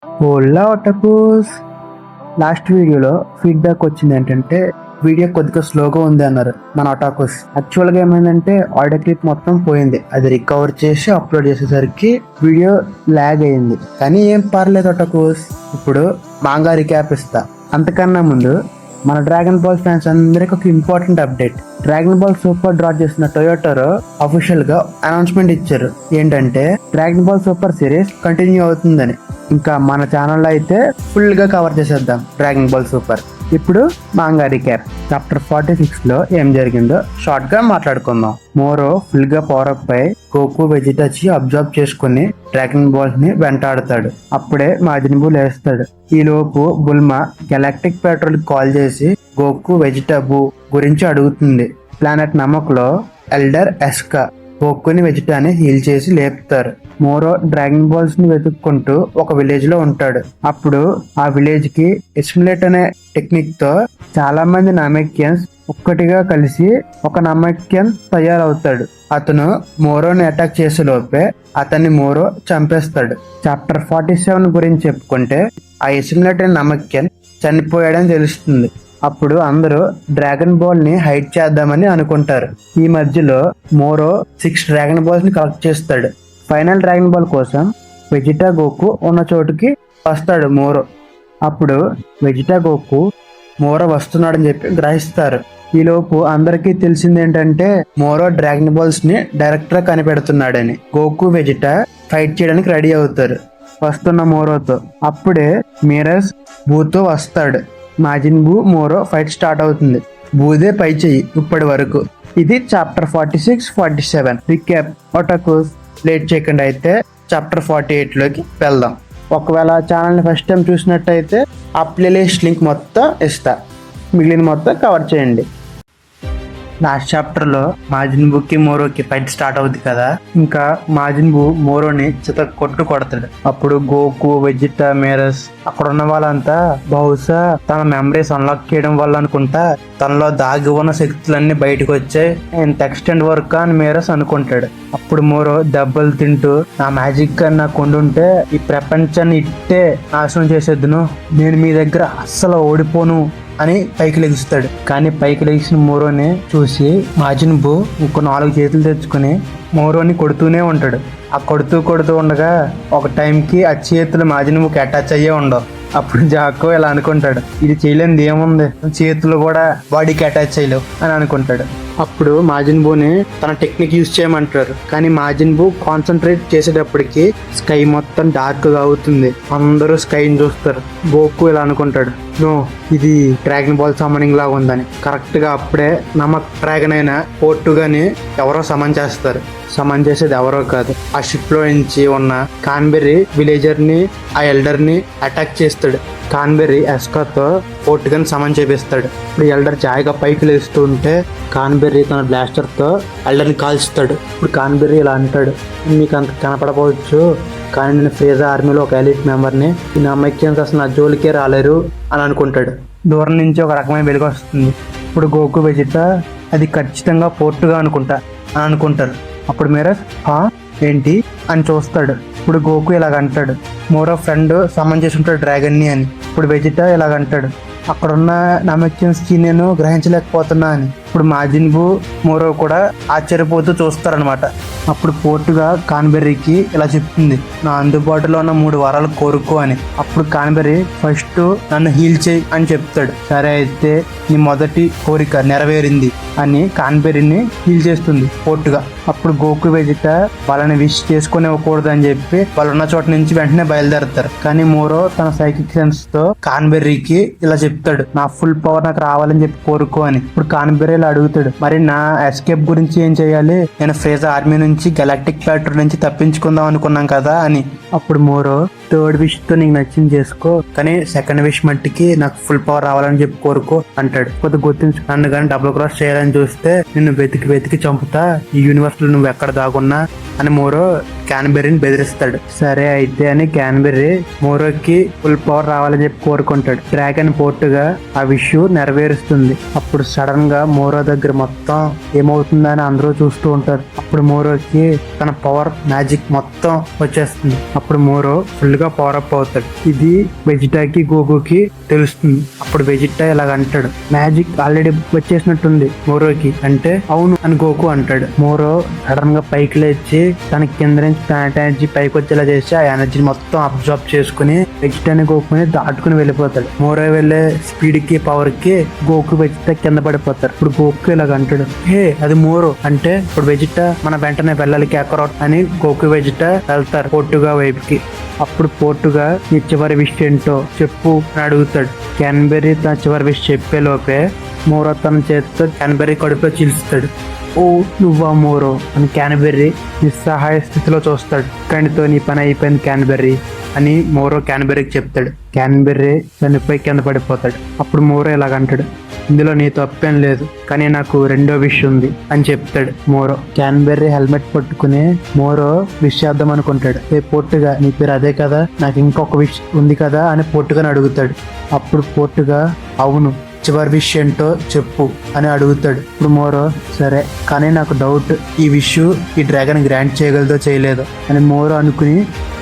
Ola ఒటకుస్ last వీడియోలో feedback వచ్చింది ఏంటంటే వీడియో కొద్దిగా స్లోగా ఉంది అన్నారు మన ఒటాకుస్. యాక్చువల్గా ఏమైందంటే ఆడియో క్లిప్ మొత్తం పోయింది, అది రికవర్ చేసి అప్లోడ్ చేసేసరికి వీడియో ల్యాగ్ అయింది. కానీ ఏం పర్లేదు ఒటాకుస్, ఇప్పుడు మాంగా రిక్యాప్ ఇస్తా. అంతకన్నా ముందు మన డ్రాగన్ బాల్ ఫ్యాన్స్ అందరికి ఒక important update. Dragon ball super draw చేసిన టొయోటాలో అఫీషియల్ గా అనౌన్స్మెంట్ ఇచ్చారు. ఏంటంటే dragon ball super series continue అవుతుందని. ఇంకా మన ఛానల్లో అయితే ఫుల్ గా కవర్ చేసేద్దాం డ్రాగన్ బాల్ సూపర్. ఇప్పుడు మాంగా రిక్యాప్. చాప్టర్ 46 లో ఏం జరిగిందో షార్ట్ గా మాట్లాడుకుందాం. మోరో ఫుల్ గా పవర్ అప్ పై గోకు వెజిటాచి అబ్జర్వ్ చేసుకుని డ్రాగన్ బాల్స్ ని వెంటాడుతాడు. అప్పుడే మాజిన్ బూ లేస్తాడు. ఈ లోపు బుల్మా గెలాక్టిక్ పెట్రోల్ కాల్ చేసి గోకు వెజిటాబు గురించి అడుగుతుంది. ప్లానెట్ నమక్ లో ఎల్డర్ ఎస్కా గోకుని వెజిటాని హీల్ చేసి లేపుతారు. మోరో డ్రాగన్ బాల్స్ ని వెతుక్కుంటూ ఒక విలేజ్ లో ఉంటాడు. అప్పుడు ఆ విలేజ్ కి ఎస్మిలేట్ అనే టెక్నిక్ తో చాలా మంది నమైక్యన్స్ ఒక్కటిగా కలిసి ఒక నమైక్యన్ తయారవుతాడు. అతను మోరోని అటాక్ చేసే లోపే అతన్ని మోరో చంపేస్తాడు. చాప్టర్ 47 గురించి చెప్పుకుంటే ఆ ఎస్మిలేట్ అనే నమైక్యన్ చనిపోయాడని తెలుస్తుంది. అప్పుడు అందరూ డ్రాగన్ బాల్ ని హైడ్ చేద్దామని అనుకుంటారు. ఈ మధ్యలో మోరో 6 డ్రాగన్ బాల్స్ ని కలెక్ట్ చేస్తాడు. ఫైనల్ డ్రాగన్ బాల్ కోసం వెజిటా గోకు ఉన్న చోటుకి వస్తాడు మోరో. అప్పుడు వెజిటా గోకు మోరో వస్తున్నాడని చెప్పి గ్రహిస్తారు. ఈలోపు అందరికీ తెలిసింది ఏంటంటే మోరో డ్రాగన్ బాల్స్ ని డైరెక్ట్ గా కనిపెడుతున్నాడని. గోకు వెజిటా ఫైట్ చేయడానికి రెడీ అవుతారు వస్తున్న మోరోతో. అప్పుడే మీరస్ బూతో వస్తాడు. మాజిన్ బూ మోరో ఫైట్ స్టార్ట్ అవుతుంది. బూదే పై చెయ్యి ఇప్పటి వరకు. ఇది చాప్టర్ 46, 47 రిక్యాప్. ఒటకుస్ లేట్ చేయకుండా అయితే చాప్టర్ 48 లోకి వెళ్దాం. ఒకవేళ ఛానల్ ని ఫస్ట్ టైం చూసినట్టయితే ఆ ప్లేలిస్ట్ లింక్ మొత్తం ఇస్తా, మిగిలిన మొత్తం కవర్ చేయండి. లాస్ట్ చాప్టర్ లో మాజిన్ బూకి మోరోకి ఫైట్ స్టార్ట్ అవుతుంది కదా. ఇంకా మాజిన్ బూ మోరోని కొడతాడు. అప్పుడు గోకు వెజిటా మేరస్ అక్కడ ఉన్న వాళ్ళంతా బహుశా తన మెమరీస్ అన్లాక్ చేయడం వల్ల అనుకుంటా తనలో దాగి ఉన్న శక్తులన్నీ బయటకు వచ్చాయి, ఇంత ఎక్స్టెండ్ వర్క్ అని మేరస్ అనుకుంటాడు. అప్పుడు మోరో దెబ్బలు తింటూ నా మ్యాజిక్ గా నాకు కొండుంటే ఈ ప్రపంచాన్ని ఇట్టే నాశనం చేసేద్దును, నేను మీ దగ్గర అస్సలు ఓడిపోను అని పైకి లెగుస్తాడు. కానీ పైకి లెగిసిన మోరోని చూసి మాజిన్ బూ ఇంకో 4 చేతులు తెచ్చుకుని మోరోని కొడుతూనే ఉంటాడు. ఆ కొడుతూ ఉండగా ఒక టైంకి ఆ చేతులు మాజిన్ బూకి అటాచ్ అయ్యే ఉండవు. అప్పుడు జాకో ఇలా అనుకుంటాడు, ఇది చేయలేనిది ఏముంది, చేతులు కూడా బాడీకి అటాచ్ చేయలేవు అని అనుకుంటాడు. అప్పుడు మాజిన్ బూని తన టెక్నిక్ యూజ్ చేయమంటారు. కానీ మాజిన్ బూ కాన్సన్ట్రేట్ చేసేటప్పటికి స్కై మొత్తం డార్క్ గా అవుతుంది. అందరూ స్కైని చూస్తారు. గోకు ఇలా అనుకుంటాడు, నో ఇది డ్రాగన్ బాల్ సమ్మనింగ్ లాగా ఉందని. కరెక్ట్ గా అప్పుడే నమక్ డ్రాగన్ అయిన పోర్టుగాని ఎవరో సమన్ చేస్తారు. సమన్ చేసేది ఎవరో కాదు, ఆ షిప్ లో నుంచి ఉన్న కాన్బెర్రీ విలేజర్ ని ఆ ఎల్డర్ ని అటాక్ చేస్తాడు. కాన్బెర్రీ ఎస్కాతో పోర్టుగాని సమన్ చేపిస్తాడు. ఇప్పుడు ఎల్డర్ జాయిగా పైకి లేస్తూ ఉంటే కాన్బెర్రీ తన బ్లాస్టర్ తో ఎల్డర్ని కాల్చుతాడు. ఇప్పుడు కాన్బెర్రీ ఇలా అంటాడు, మీకు అంత కనపడపోవచ్చు కానీ నేను ఫ్రీజా ఆర్మీలో ఒక ఎలిట్ మెంబర్ని, ఈ నమ్మక్యన్స్ అసలు నా జోలికే రాలేరు అని అనుకుంటాడు. దూరం నుంచి ఒక రకమైన వెలుగు వస్తుంది. ఇప్పుడు గోకు వెజిటా అది ఖచ్చితంగా పోర్టుగా అనుకుంటా అని అనుకుంటారు. అప్పుడు మీరస్ ఏంటి అని చూస్తాడు. ఇప్పుడు గోకు ఇలాగంటాడు, మోరో ఫ్రెండ్ సమన్ చేసి ఉంటాడు డ్రాగన్ ని అని. ఇప్పుడు వెజిటా ఇలాగంటాడు, అక్కడున్న నమ్మక్యన్స్ కి నేను గ్రహించలేకపోతున్నా అని. ఇప్పుడు మాజిన్ బూ మోరో కూడా ఆశ్చర్యపోతూ చూస్తారనమాట. అప్పుడు పోర్టుగా కాన్బెర్రీకి ఇలా చెప్తుంది, నా అందుబాటులో ఉన్న 3 వరాలు కోరుకో అని. అప్పుడు కాన్బెర్రీ ఫస్ట్ నన్ను హీల్ చేయి అని చెప్తాడు. సరే అయితే నీ మొదటి కోరిక నెరవేరింది అని కాన్బెర్రీని హీల్ చేస్తుంది పోర్టుగా. అప్పుడు గోకు వెజిటా వాళ్ళని విష్ చేసుకుని ఇవ్వకూడదు అని చెప్పి వాళ్ళు ఉన్న చోట నుంచి వెంటనే బయలుదేరతారు. కానీ మోరో తన సైకిక్ సెన్స్ తో కాన్బెర్రీకి ఇలా చెప్తాడు, నా ఫుల్ పవర్ నాకు రావాలని చెప్పి కోరుకో అని. ఇప్పుడు కాన్బెర్రీ అడుగుతాడు, మరి నా ఎస్కేప్ గురించి ఏం చేయాలి, నేను ఫ్రీజా ఆర్మీ నుంచి గెలాక్టిక్ పెట్రోల్ నుంచి తప్పించుకుందాం అనుకున్నాం కదా అని. అప్పుడు మోరో థర్డ్ విష్ తో నీకు నచ్చింది చేసుకో, కానీ సెకండ్ విష్ మట్టికి నాకు ఫుల్ పవర్ రావాలని చెప్పి కోరుకో అంటాడు. కొద్దిగా గుర్తించు, నన్ను కానీ డబుల్ క్రాస్ చేయాలని చూస్తే నిన్ను వెతికి చంపుతా, ఈ యూనివర్స్ లో నువ్వు ఎక్కడ దాగున్నా అని మోరో క్యాన్బెర్రీని బెదిరిస్తాడు. సరే అయితే అని క్యాన్బెర్రీ మోరోకి ఫుల్ పవర్ రావాలని చెప్పి కోరుకుంటాడు. డ్రాగన్ పోర్టుగా ఆ విష్ నెరవేరుస్తుంది. అప్పుడు సడన్ గా మోరో దగ్గర మొత్తం ఏమవుతుందని అందరూ చూస్తూ ఉంటారు. అప్పుడు మోరోకి తన పవర్ మ్యాజిక్ మొత్తం వచ్చేస్తుంది. అప్పుడు మోరో ఫుల్ గా పవర్ అప్ అవుతాడు. ఇది వెజిటాకి గోకుకి తెలుస్తుంది. అప్పుడు వెజిటా ఇలాగ అంటాడు, మ్యాజిక్ ఆల్రెడీ వచ్చేసినట్టుంది మోరోకి అంటే. అవును అని గోకు అంటాడు. మోరో సడన్ గా పైకి లేచి తన కింద నుంచి ప్లానెట్ ఎనర్జీ పైకి వచ్చేలా చేసి ఆ ఎనర్జీ మొత్తం అబ్జర్వ్ చేసుకుని వెజిటాని గోకుని దాటుకుని వెళ్ళిపోతాడు. మోరో వెళ్లే స్పీడ్ కి పవర్ కి గోకు వెజిటా కింద పడిపోతారు. ఇప్పుడు గోకు ఇలాగ అంటాడు, హే అది మోరో అంటే. ఇప్పుడు వెజిటా మన వెంటనే వెళ్ళాలి కాకరాట్ అని గోకు వెజిటా వెళ్తారు పోర్టుగా వైపుకి. అప్పుడు పోర్టుగా నీ చివరి విష్ ఏంటో చెప్పు అని అడుగుతాడు. క్యాన్బెర్రీ తన చివరి విష్ చెప్పే లోపే మోరో తన చేతితో క్యాన్బెర్రీ కడుపులో చీల్స్తాడు. ఓ నువ్వా మోరో అని క్యాన్బెర్రీ నిస్సహాయ స్థితిలో చూస్తాడు. ఇక్కడితో నీ పని అయిపోయింది క్యాన్బెర్రీ అని మోరో క్యాన్బెర్రీకి చెప్తాడు. క్యాన్బెర్రీ చనిపోయి కింద పడిపోతాడు. అప్పుడు మోరో ఇలాగంటాడు, ఇందులో నీ తప్పేం లేదు, కానీ నాకు రెండో విష్ ఉంది అని చెప్తాడు మోరో. క్యాన్బెర్రీ హెల్మెట్ పట్టుకుని మోరో విష్ చేద్దాం అనుకుంటాడు. పోర్టుగా నీ పేరు అదే కదా, నాకు ఇంకొక విష్ ఉంది కదా అని పోర్టుగాని అడుగుతాడు. అప్పుడు పోర్టుగా అవును చివరి విష్ ఏంటో చెప్పు అని అడుగుతాడు. ఇప్పుడు మోరో సరే, కానీ నాకు డౌట్ ఈ విష్ ఈ డ్రాగన్ గ్రాంట్ చేయగలదో చేయలేదో అని మోరో అనుకుని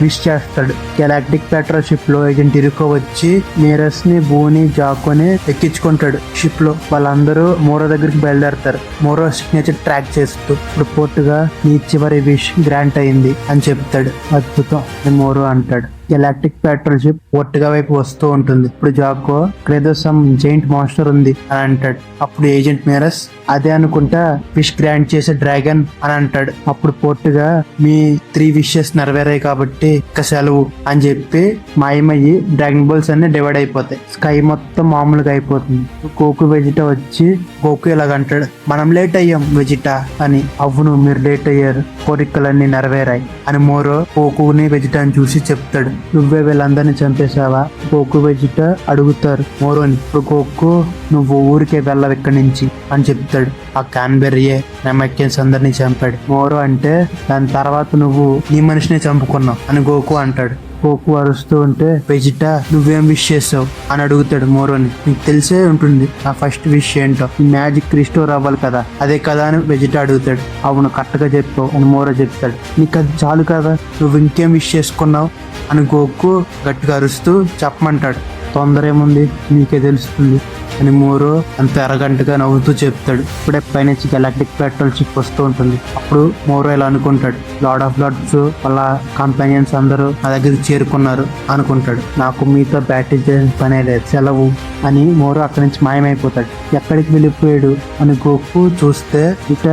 విష్ చేస్తాడు. గెలాక్టిక్ పెట్రో షిప్ లో ఏజెంట్ ఇరుకో వచ్చి మీరస్ ని బూని జాకోని ఎక్కించుకుంటాడు షిప్ లో. వాళ్ళందరూ మోరో దగ్గరికి బయలుదేరతారు మోరో సిగ్నేచర్ ట్రాక్ చేస్తూ. ఇప్పుడు పోర్టుగా నీ చివరి విష్ గ్రాంట్ అయింది అని చెప్తాడు. అద్భుతం అని మోరో అంటాడు. గెలాక్టిక్ పెట్రోల్ షిప్ పోర్టుగా వైపు వస్తూ ఉంటుంది. ఇప్పుడు జాకో ఇక్కడేదో సమ్ జైంట్ మాన్స్టర్ ఉంది అని అంటాడు. అప్పుడు ఏజెంట్ మీరస్ అదే అనుకుంటా విష్ గ్రాంట్ చేసే డ్రాగన్ అని అంటాడు. అప్పుడు పోర్టుగా మీ 3 విషెస్ నెరవేరాయి కాబట్టి ఇక సెలవు అని చెప్పి మాయమయ్యి డ్రాగన్ బాల్స్ అన్ని డివైడ్ అయిపోతాయి. స్కై మొత్తం మామూలుగా అయిపోతుంది. గోకు వెజిటా వచ్చి గోకు ఇలాగంటాడు, మనం లేట్ అయ్యాం వెజిటా అని. అవును మీరు లేట్ అయ్యారు, కోరికలన్నీ నెరవేరాయి అని మోరో గోకుని వెజిటాని చూసి చెప్తాడు. నువ్వే వీళ్ళందరినీ చంపేశావా గోకు వెజిటా అడుగుతారు మోరోని. ఇప్పుడు గోకు నువ్వు ఊరికే వెళ్ళవు ఇక్కడి నుంచి అని చెప్తాడు. ఆ క్యాన్బెర్రీయే నెమక్యన్స్ అందరినీ చంపాడు మోరో అంటే. దాని తర్వాత నువ్వు నీ మనిషిని చంపుకున్నావు అని గోకు అంటాడు. గోకు అరుస్తూ ఉంటే వెజిటా నువ్వేం విష్ చేసావు అని అడుగుతాడు మోరోని. నీకు తెలిసే ఉంటుంది ఆ ఫస్ట్ విష్ ఏంటో, మ్యాజిక్ రిస్టోర్ అవ్వాలి కదా అదే కదా అని వెజిటా అడుగుతాడు. అవును కరెక్ట్గా చెప్పావు అని మోరో చెప్తాడు. నీకు అది చాలు కదా, నువ్వు ఇంకేం విష్ చేసుకున్నావు అని గోకు గట్టిగా అరుస్తూ చెప్పమంటాడు. తొందర ఏముంది నీకే తెలుస్తుంది అని మోరో అంత అరగంటగా నవ్వుతూ చెప్తాడు. ఇప్పుడే పైనుంచి గెలాక్టిక్ పెట్రోల్ షిప్ వస్తూ ఉంటుంది. అప్పుడు మోరో ఇలా అనుకుంటాడు, లార్డ్ ఆఫ్ లార్డ్స్ వాళ్ళ కంపానియన్స్ అందరూ నా దగ్గరికి చేరుకున్నారు అనుకుంటాడు. నాకు మీతో బ్యాటిల్ చేసిన పనే లేదు, సెలవు అని మోరో అక్కడి నుంచి మాయమైపోతాడు. ఎక్కడికి వెళ్ళిపోయాడు అని గోకు చూస్తే ఇట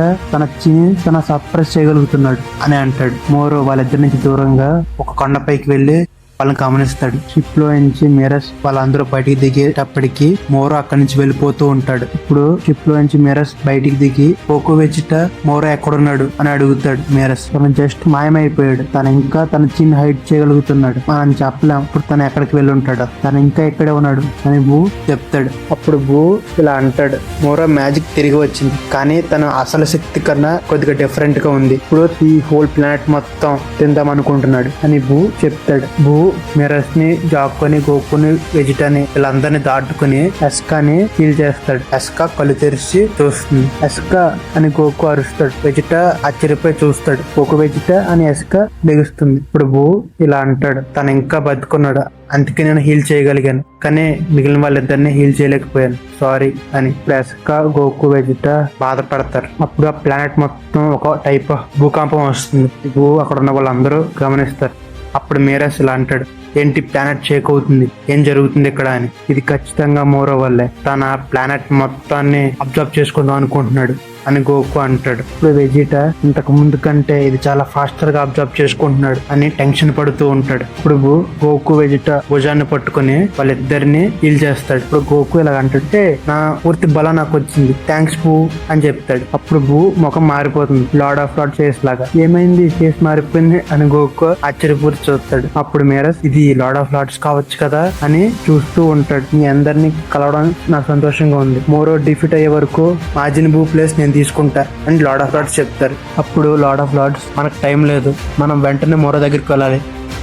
తన సప్రెస్ చేయగలుగుతున్నాడు అని అంటాడు. మోరో వాళ్ళిద్దరి నుంచి దూరంగా ఒక కొండపైకి వెళ్ళి వాళ్ళని గమనిస్తాడు. షిప్ లో నుంచి మిరస్ వాళ్ళందరూ బయటికి దిగేటప్పటికి మోరో అక్కడి నుంచి వెళ్ళిపోతూ ఉంటాడు. ఇప్పుడు షిప్ లో నుంచి మిరస్ బయటికి దిగి గోకు వెజిటా మోరో ఎక్కడున్నాడు అని అడుగుతాడు. మిరస్ తను జస్ట్ మాయమైపోయాడు, తను ఇంకా తన చిన్న హైట్ చేయగలుగుతున్నాడు మనం చెప్పలేం ఇప్పుడు తను ఎక్కడికి వెళ్ళి ఉంటాడో, తను ఇంకా ఇక్కడే ఉన్నాడు అని బూ చెప్తాడు. అప్పుడు బూ ఇలా అంటాడు, మోరో మ్యాజిక్ తిరిగి వచ్చింది కానీ తన అసలు శక్తి కన్నా కొద్దిగా డిఫరెంట్ గా ఉంది. ఇప్పుడు ఈ హోల్ ప్లానెట్ మొత్తం తిందాం అనుకుంటున్నాడు అని బూ చెప్తాడు. బూ మిరస్ ని జాకోని గోకుని వెజిటాని వీళ్ళందరినీ దాటుకుని ఎస్కాని హీల్ చేస్తాడు. ఎస్కా కళ్ళు తెరిచి చూస్తుంది. ఎస్కా అని గోకు అరుస్తాడు. వెజిటా ఆశ్చర్యపోయి చూస్తాడు. గోకు వెజిటా అని ఎస్కా లెగుస్తుంది. ఇప్పుడు బూ ఇలా అంటాడు, తను ఇంకా బతుకున్నాడు అందుకే నేను హీల్ చేయగలిగాను కానీ మిగిలిన వాళ్ళిద్దరిని హీల్ చేయలేకపోయాను, సారీ అని. ఎస్కా గోకు వెజిటా బాధపడతారు. అప్పుడు ఆ ప్లానెట్ మొత్తం ఒక టైప్ ఆఫ్ భూకంపం వస్తుంది. బూ అక్కడ ఉన్న వాళ్ళందరూ గమనిస్తారు. అప్పుడు మీరస్ ఇలా అంటాడు, ఏంటి ప్లానెట్ షేక్ అవుతుంది, ఏం జరుగుతుంది ఇక్కడ అని. ఇది ఖచ్చితంగా మోరో వల్లే, తన ప్లానెట్ మొత్తాన్ని అబ్జర్వ్ చేసుకుందాం అనుకుంటున్నాడు అని గోకు అంటాడు. ఇప్పుడు వెజిటా ఇంతకు ముందు కంటే ఇది చాలా ఫాస్టర్ గా అబ్జర్వ్ చేసుకుంటున్నాడు అని టెన్షన్ పడుతూ ఉంటాడు. ఇప్పుడు గోకు వెజిటా భుజాన్ని పట్టుకుని వాళ్ళిద్దరిని హీల్ చేస్తాడు. ఇప్పుడు గోకు ఇలా అంటుంటే నా పూర్తి బలం నాకు వచ్చింది, థ్యాంక్స్ బూ అని చెప్తాడు. అప్పుడు బూ ముఖం మారిపోతుంది, లార్డ్ ఆఫ్ లార్డ్ ఫేస్ లాగా. ఏమైంది ఫేస్ మారిపోయింది అని గోకు ఆశ్చర్యపూర్తి చూస్తాడు. అప్పుడు మీరస్ ఇది లార్డ్ ఆఫ్ లార్డ్స్ కావచ్చు కదా అని చూస్తూ ఉంటాడు. మీ అందరినీ కలవడం నాకు సంతోషంగా ఉంది, మోరో డిఫీట్ అయ్యే వరకు మాజిన్ బూ ప్లేస్ నేను తీసుకుంటా అని లార్డ్ ఆఫ్ లార్డ్స్ చెప్తారు. అప్పుడు లార్డ్ ఆఫ్ లార్డ్స్ మనకు టైం లేదు, మనం వెంటనే మోరో దగ్గరికి వెళ్ళాలి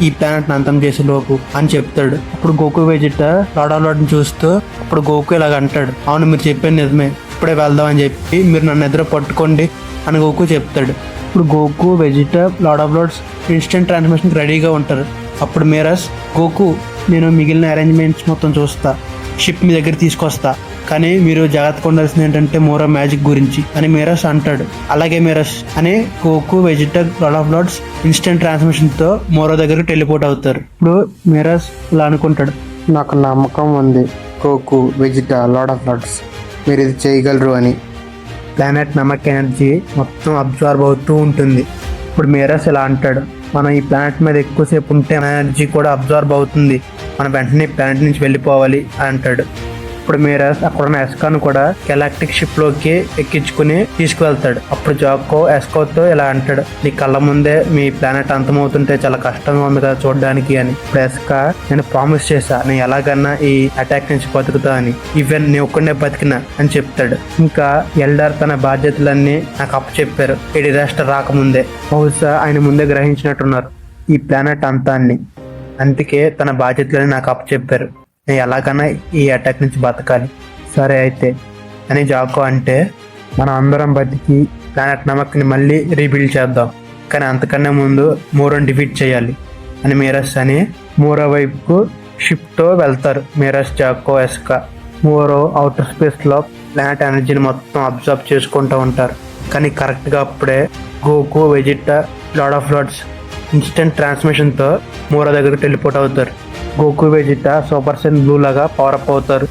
ఈ ప్లానెట్ అంతం చేసే లోపు అని చెప్తాడు. అప్పుడు గోకు వెజిటా లార్డ్ ఆఫ్ లార్డ్ని చూస్తూ అప్పుడు గోకు ఇలాగ అంటాడు, అవును మీరు చెప్పేది నిజమే, ఇప్పుడే వెళ్దాం అని చెప్పి మీరు నన్ను ఎదురు పట్టుకోండి అని గోకు చెప్తాడు. ఇప్పుడు Goku Vegeta lord of Lords instant transformation రెడీగా ఉంటారు. అప్పుడు మీరస్, గోకు నేను మిగిలిన అరేంజ్మెంట్స్ మొత్తం చూస్తా, షిప్ మీ దగ్గర తీసుకొస్తా, కానీ మీరు జాగ్రత్తగా ఉండాల్సింది ఏంటంటే మోరా మ్యాజిక్ గురించి అని మీరస్ అంటాడు. అలాగే మీరస్ అని Goku, Vegeta, lord of Lords instant transmission తో మోరా దగ్గరికి టెలిపోర్ట్ అవుతారు. ఇప్పుడు మీరస్ ఇలా అనుకుంటాడు, నాకు నమ్మకం ఉంది గోకు, వెజిటా, లార్డ్ ఆఫ్ లార్డ్స్ మీరు ఇది చేయగలరు అని. ప్లానెట్ నమక్ ఎనర్జీ మొత్తం అబ్జార్బ్ అవుతూ ఉంటుంది. ఇప్పుడు మీరస్ ఇలా అంటాడు, మనం ఈ ప్లానెట్ మీద ఎక్కువసేపు ఉంటే ఎనర్జీ కూడా అబ్జార్బ్ అవుతుంది, మనం వెంటనే ప్లానెట్ నుంచి వెళ్ళిపోవాలి అంటాడు. ఇప్పుడు మీరస్ అక్కడున్న ఎస్కాను కూడా గెలాక్టిక్ షిప్ లోకి ఎక్కించుకుని తీసుకువెళ్తాడు. అప్పుడు జాకో ఎస్కోతో ఇలా అంటాడు, నీ కళ్ళ ముందే మీ ప్లానెట్ అంతమవుతుంటే చాలా కష్టంగా ఉంది కదా చూడడానికి అని. ఇప్పుడు ఎస్కా, నేను ప్రామిస్ చేశా నేను ఎలాగన్నా ఈ అటాక్ నుంచి బతుకుతా అని, ఈవెన్ నేను ఒక్కడే బతికినా అని చెప్తాడు. ఇంకా ఎల్డర్ తన బాధ్యతలన్నీ నాకు అప్పు చెప్పారు ఈ డిజాస్టర్ రాకముందే. బహుశా ఆయన ముందే గ్రహించినట్టున్నారు ఈ ప్లానెట్ అంతాన్ని, అందుకే తన బాధ్యతలని నాకు అప్పు చెప్పారు, నేను ఎలాగైనా ఈ అటాక్ నుంచి బతకాలి. సరే అయితే అని జాకో అంటే, మనం అందరం బతికి ప్లానెట్ నమక్ని మళ్ళీ రీబిల్డ్ చేద్దాం, కానీ అంతకన్నా ముందు మోరోని డిఫీట్ చేయాలి అని మీరస్ అని మోరో వైపు షిప్తో వెళ్తారు. మీరస్, జాకో, ఎస్కా. మోరో అవుటర్ స్పేస్లో ప్లానెట్ ఎనర్జీని మొత్తం అబ్జర్వ్ చేసుకుంటూ ఉంటారు. కానీ కరెక్ట్గా అప్పుడే Goku, Vegeta, lord of Lords instant ట్రాన్స్మిషన్తో మోరో దగ్గరికి టెలిపోర్ట్ అవుతారు. Goku, Vegeta super Saiyan blue లాగా పవర్ అప్ అవుతారు.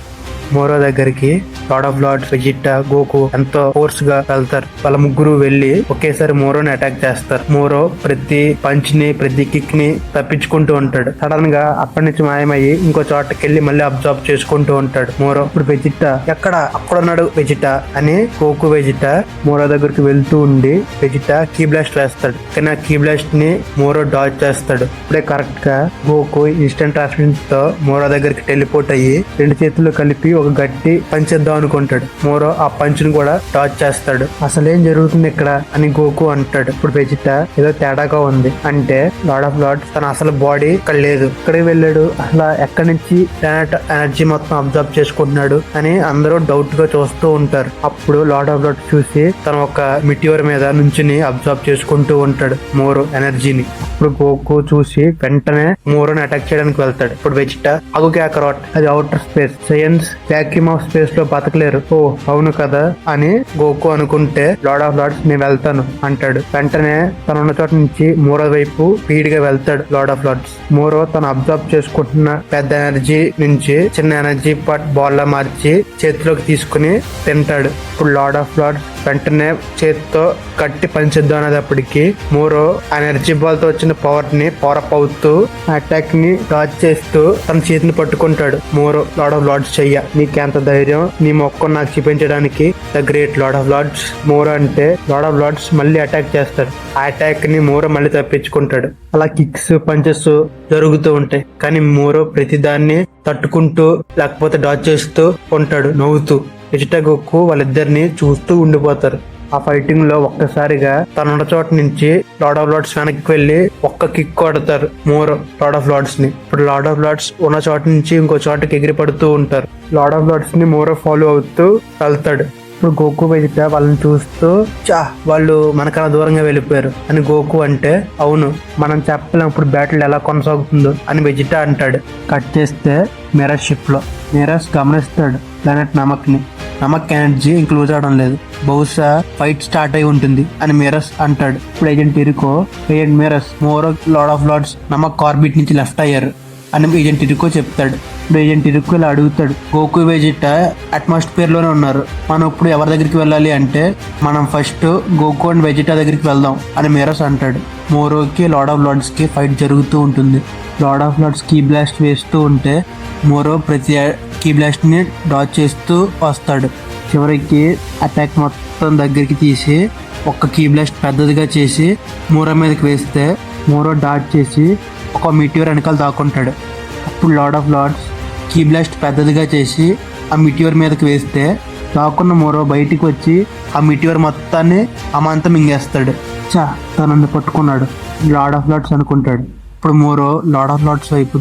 మోరో దగ్గరికి Lord of Lords, Vegeta, Goku ఎంతో ఫోర్స్ గా వెళ్తారు. వాళ్ళ ముగ్గురు వెళ్లి ఒకేసారి మోరోని అటాక్ చేస్తారు. మోరో ప్రతి పంచ్ ని, ప్రతి కిక్ ని తప్పించుకుంటూ ఉంటాడు. సడన్ గా అక్కడి నుంచి మాయమయ్యి ఇంకో చోటకి వెళ్ళి మళ్ళీ అబ్జర్వ్ చేసుకుంటూ ఉంటాడు మోరో. ఇప్పుడు వెజిటా, ఎక్కడ అక్కడున్నాడు వెజిటా అని గోకు, వెజిటా మోరో దగ్గరికి వెళ్తూ ఉండి వెజిటా కీ బ్లాస్ట్ వేస్తాడు. కానీ ఆ కీ బ్లాస్ట్ ని మోరో డాజ్ చేస్తాడు. ఇప్పుడే కరెక్ట్ గా గోకు ఇన్స్టెంట్ ట్రాన్స్మిషన్ తో మోరో దగ్గరికి టెలిపోర్ట్ అయ్యి రెండు చేతులు కలిపి ఒక గట్టి పంచేద్దాం అనుకుంటాడు. మోరో ఆ పంచుని కూడా టాచ్ చేస్తాడు. అసలేం జరుగుతుంది ఇక్కడ అని గోకు అంటాడు. ఇప్పుడు వెజిటా, ఏదో తేడాగా ఉంది అంటే లార్డ్ ఆఫ్ లార్డ్స్ తన అసలు బాడీ ఇక్కడ లేదు, ఇక్కడికి వెళ్ళాడు, అసలు ఎక్కడి నుంచి ప్లానెట్ ఎనర్జీ మొత్తం అబ్జర్వ్ చేసుకుంటున్నాడు అని అందరూ డౌట్ గా చూస్తూ ఉంటారు. అప్పుడు లార్డ్ ఆఫ్ లార్డ్స్ చూసి తన ఒక మిటియోర్ మీద నుంచుని అబ్జర్వ్ చేసుకుంటూ ఉంటాడు మోరో ఎనర్జీని. ఇప్పుడు గోకు చూసి వెంటనే మోరోని అటాక్ చేయడానికి వెళ్తాడు. ఇప్పుడు వెజిటా, అగు క్యాకరాట్, అది outer space, science vacuum of space లో బతకలేరు. ఓ అవును కదా అని గోకు అనుకుంటే లార్డ్ ఆఫ్ లార్డ్స్ నేను వెళ్తాను అంటాడు. వెంటనే తన ఉన్న చోట నుంచి మోరో వైపు స్పీడ్ గా వెళ్తాడు లార్డ్ ఆఫ్ లార్డ్స్. మోరో తను అబ్జర్వ్ చేసుకుంటున్న పెద్ద ఎనర్జీ నుంచి చిన్న ఎనర్జీ పార్ట్ బాల్ లా మార్చి చేతిలోకి తీసుకుని తింటాడు. ఇప్పుడు లార్డ్ ఆఫ్ లార్డ్స్ వెంటనే చేతితో కట్టి పంచేద్దాం అనేటప్పటికి మోరో ఎనర్జీ బాల్ తో వచ్చిన పవర్ ని పవర్ అప్ అవుతూ అటాక్ ని డాచ్ చేస్తూ తన చేతిని పట్టుకుంటాడు. మోరో లార్డ్ ఆఫ్ లార్డ్స్ చెయ్య, నీకెంత ధైర్యం నీ మొక్కను నాకు చూపించడానికి, the great Lord of Lords. Moro అంటే లార్డ్ ఆఫ్ లార్డ్స్ మళ్ళీ అటాక్ చేస్తాడు. ఆ అటాక్ ని మోరో మళ్ళీ తప్పించుకుంటాడు. అలా కిక్స్, పంచెస్ జరుగుతూ ఉంటాయి. కానీ మోరో ప్రతిదాన్ని తట్టుకుంటూ లేకపోతే డాచ్ చేస్తూ ఉంటాడు నవ్వుతూ. వెజిటా, గోకు వాళ్ళిద్దరిని చూస్తూ ఉండిపోతారు. ఆ ఫైటింగ్ లో ఒక్కసారిగా తనున్న చోట నుంచి లార్డ్ ఆఫ్ లార్డ్స్ వెనక్కి వెళ్లి ఒక్క కిక్ కొడతారు మోరో లార్డ్ ఆఫ్ లార్డ్స్ ని. ఇప్పుడు లార్డ్ ఆఫ్ లార్డ్స్ ఉన్న చోట నుంచి ఇంకో చోటకి ఎగిరి పడుతూ ఉంటారు. లార్డ్ ఆఫ్ లార్డ్స్ ని మోరో ఫాలో అవుతూ వెళ్తాడు. ఇప్పుడు గోకు, వెజిటా వాళ్ళని చూస్తూ, వాళ్ళు మనకన్నా దూరంగా వెళ్ళిపోయారు అని గోకు అంటే, అవును మనం చెప్పలేం ఇప్పుడు బ్యాటిల్ ఎలా కొనసాగుతుందో అని వెజిటా అంటాడు. కట్ చేస్తే మిరస్ షిప్ లో మిరస్ గమనిస్తాడు ప్లానెట్ నమక్ ని. నమక్ ఎనర్జీ ఇంక లూజ్ అవడం లేదు, బహుశా ఫైట్ స్టార్ట్ అయి ఉంటుంది అని మిరస్ అంటాడు. ఇప్పుడు ఏజెంట్ ఇరుకో, agent Merus, Moro, Lord of Lords Namek orbit నుంచి లెఫ్ట్ అయ్యారు అని ఏజెంట్ ఇరుకో చెప్తాడు. ఇప్పుడు ఏజెంట్ ఇరుకో ఇలా అడుగుతాడు, గోకు, వెజిటా అట్మాస్ఫియర్ లోనే ఉన్నారు, మనం ఇప్పుడు ఎవరి దగ్గరికి వెళ్ళాలి అంటే మనం ఫస్ట్ గోకు అండ్ వెజిటా దగ్గరికి వెళ్దాం అని మిరస్ అంటాడు. మోరోకి లార్డ్ ఆఫ్ లార్డ్స్ కి ఫైట్ జరుగుతూ ఉంటుంది. లార్డ్ ఆఫ్ లార్డ్స్ కీ బ్లాస్ట్ వేస్తూ ఉంటే మోరో ప్రతి కీ బ్లాస్ట్ ని డాచ్ చేస్తూ వస్తాడు. చివరికి అటాక్ మొత్తం దగ్గరికి తీసి ఒక్క కీ బ్లాస్ట్ పెద్దదిగా చేసి మోరో మీదకి వేస్తే మోరో డాచ్ చేసి ఒక మిటియోర్ వెనకాల దాక్కుంటాడు. అప్పుడు లార్డ్ ఆఫ్ లార్డ్స్ కీ బ్లాస్ట్ పెద్దదిగా చేసి ఆ మిటియోర్ మీదకి వేస్తే దాక్కున్న మోరో బయటికి వచ్చి ఆ మిటియోర్ మొత్తాన్ని అమాంతం మింగేస్తాడు. తనని పట్టుకున్నాడు లార్డ్ ఆఫ్ లార్డ్స్ అనుకుంటాడు. ఇప్పుడు మోరో లార్డ్ ఆఫ్ లార్డ్స్ వైపు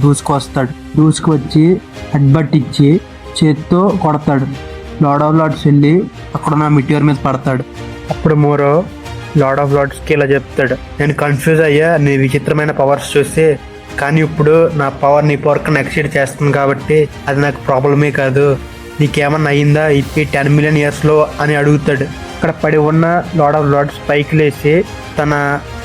దూసుకువచ్చి హెడ్బట్ ఇచ్చి చేత్తో కొడతాడు. లార్డ్ ఆఫ్ లార్డ్స్ వెళ్ళి అక్కడున్న మిటియోర్ మీద పడతాడు. అప్పుడు మోరో లార్డ్ ఆఫ్ లార్డ్స్కి ఇలా చెప్తాడు, నేను కన్ఫ్యూజ్ అయ్యా నీ విచిత్రమైన పవర్స్ చూసి, కానీ ఇప్పుడు నా పవర్ నీ పవర్ కన్నా ఎక్సీడ్ చేస్తుంది కాబట్టి అది నాకు ప్రాబ్లమే కాదు, నీకేమన్నా అయిందా ఈ 10 మిలియన్ ఇయర్స్లో అని అడుగుతాడు. అక్కడ పడి ఉన్న లార్డ్ ఆఫ్ లార్డ్స్ పైకి లేచి తన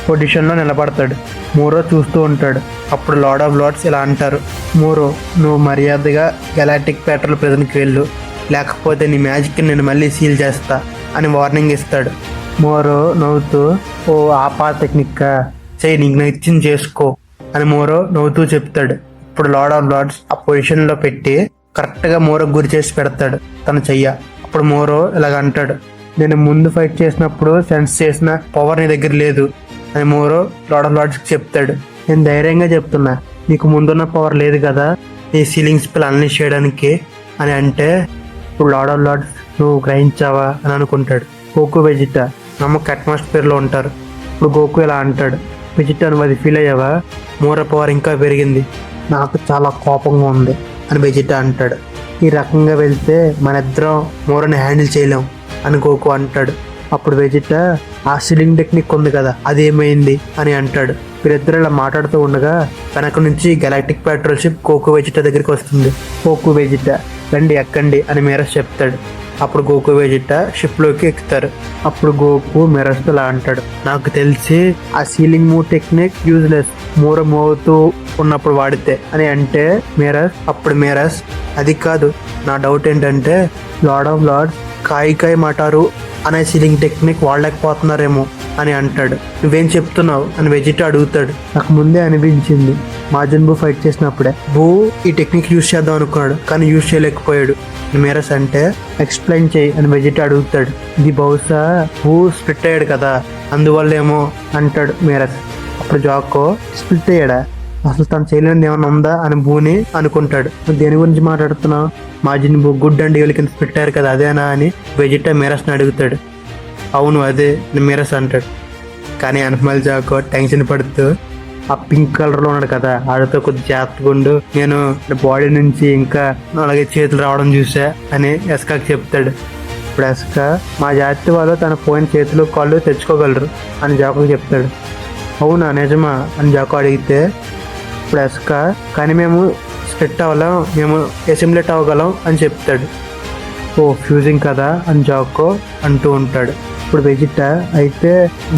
పొజిషన్లో నిలబడతాడు. మోరో చూస్తూ ఉంటాడు. అప్పుడు లార్డ్ ఆఫ్ లార్డ్స్ ఇలా అంటారు, మోరో నువ్వు మర్యాదగా గెలాక్టిక్ పెట్రోల్ ప్రిజన్కి వెళ్ళు, లేకపోతే నీ మ్యాజిక్ని నేను మళ్ళీ సీల్ చేస్తా అని వార్నింగ్ ఇస్తాడు. మోరో నవ్వుతూ, ఓ ఆపా టెక్నిక్కా, చెయ్యి నీకు నచ్చింది చేసుకో అని మోరో నవ్వుతూ చెప్తాడు. ఇప్పుడు లార్డ్ ఆఫ్ లార్డ్స్ ఆ పొజిషన్లో పెట్టి కరెక్ట్గా మోరో గురి చేసి పెడతాడు తన చెయ్య. అప్పుడు మోరో ఇలాగ అంటాడు, నేను ముందు ఫైట్ చేసినప్పుడు సెన్స్ చేసిన పవర్ నీ దగ్గర లేదు అని మోరో లార్డ్ ఆఫ్ లార్డ్స్కి చెప్తాడు. నేను ధైర్యంగా చెప్తున్నా, నీకు ముందున్న పవర్ లేదు కదా నీ సీలింగ్ స్పెల్ అన్లీష్ చేయడానికి అని అంటే, ఇప్పుడు లార్డ్ ఆఫ్ లార్డ్స్ నువ్వు గ్రహించావా అని అనుకుంటాడు. గోకు వెజిటా నమ్మక అట్మాస్ఫియర్లో ఉంటారు. ఇప్పుడు గోకు ఇలా అంటాడు, వెజిటా నువ్వు అది ఫీల్ అయ్యావా, మోరో పవర్ ఇంకా పెరిగింది, నాకు చాలా కోపంగా ఉంది అని వెజిటా అంటాడు. ఈ రకంగా వెళ్తే మన ఇద్దరం మోరోని హ్యాండిల్ చేయలేం అని గోకు అంటాడు. అప్పుడు వెజిటా ఆ సీలింగ్ టెక్నిక్ ఉంది కదా అదేమైంది అని అంటాడు. వీరిద్దరు ఇలా మాట్లాడుతూ ఉండగా వెనక నుంచి గెలాక్టిక్ పెట్రోల్ షిప్ గోకు వెజిటా దగ్గరికి వస్తుంది. గోకు వెజిటా రండి ఎక్కండి అని మీరస్ చెప్తాడు. అప్పుడు గోకు వెజిటా షిప్లోకి ఎక్కుతారు. అప్పుడు గోకు మిరస్తో ఇలా అంటాడు, నాకు తెలిసి ఆ sealing move technique useless, Moro move అవుతూ ఉన్నప్పుడు వాడితే అని అంటే అప్పుడు మిరస్ అది కాదు, నా డౌట్ ఏంటంటే లార్డ్ ఆఫ్ లార్డ్స్ కాయి మాటారు అనే సీలింగ్ టెక్నిక్ వాడలేకపోతున్నారేమో అని అంటాడు. నువ్వేం చెప్తున్నావు అని వెజిటా అడుగుతాడు. నాకు ముందే అనిపించింది, మాజన్ బూ ఫైట్ చేసినప్పుడే బూ ఈ టెక్నిక్ యూజ్ చేద్దాం అనుకున్నాడు కానీ యూజ్ చేయలేకపోయాడు. మిరస్ అంటే ఎక్స్ప్లెయిన్ చేయి అని వెజిటా అడుగుతాడు. ఇది బహుశా బూ స్ప్లిట్ అయ్యాడు కదా అందువల్ల ఏమో అంటాడు మిరస్. అప్పుడు జాకో స్ప్లిట్ అయ్యాడా, అసలు తను చేయలేనిది ఏమైనా ఉందా అని బూని అనుకుంటాడు. నువ్వు దేని గురించి మాట్లాడుతున్నావు, మాజిన్ బూ గుడ్ అండ్ ఈవిల్ కింద పెట్టారు కదా అదేనా అని వెజిటా మిరస్ని అడుగుతాడు. అవును అదే మిరస్ అంటాడు. కానీ అనిమల్ జాకో టెన్షన్ పడుతూ ఆ పింక్ కలర్లో ఉన్నాడు కదా ఆడితో కొద్ది జాగ్రత్తగా ఉండు, నేను బాడీ నుంచి ఇంకా అలాగే చేతులు రావడం చూసా అని ఎస్కాకి చెప్తాడు. ఇప్పుడు ఎస్కా మా జాతి వాళ్ళు తన పోయిన చేతులు కాళ్ళు తెచ్చుకోగలరు అని జాకో చెప్తాడు. అవునా నిజమా అని జాకో అడిగితే ఇప్పుడు ఎస్కా కానీ మేము స్ప్లిట్ అవ్వలేం, మేము అసిమిలేట్ అవ్వగలం అని చెప్తాడు. ఓ ఫ్యూజింగ్ కదా అని జాకో అంటూ ఉంటాడు. ఇప్పుడు వెజిటా అయితే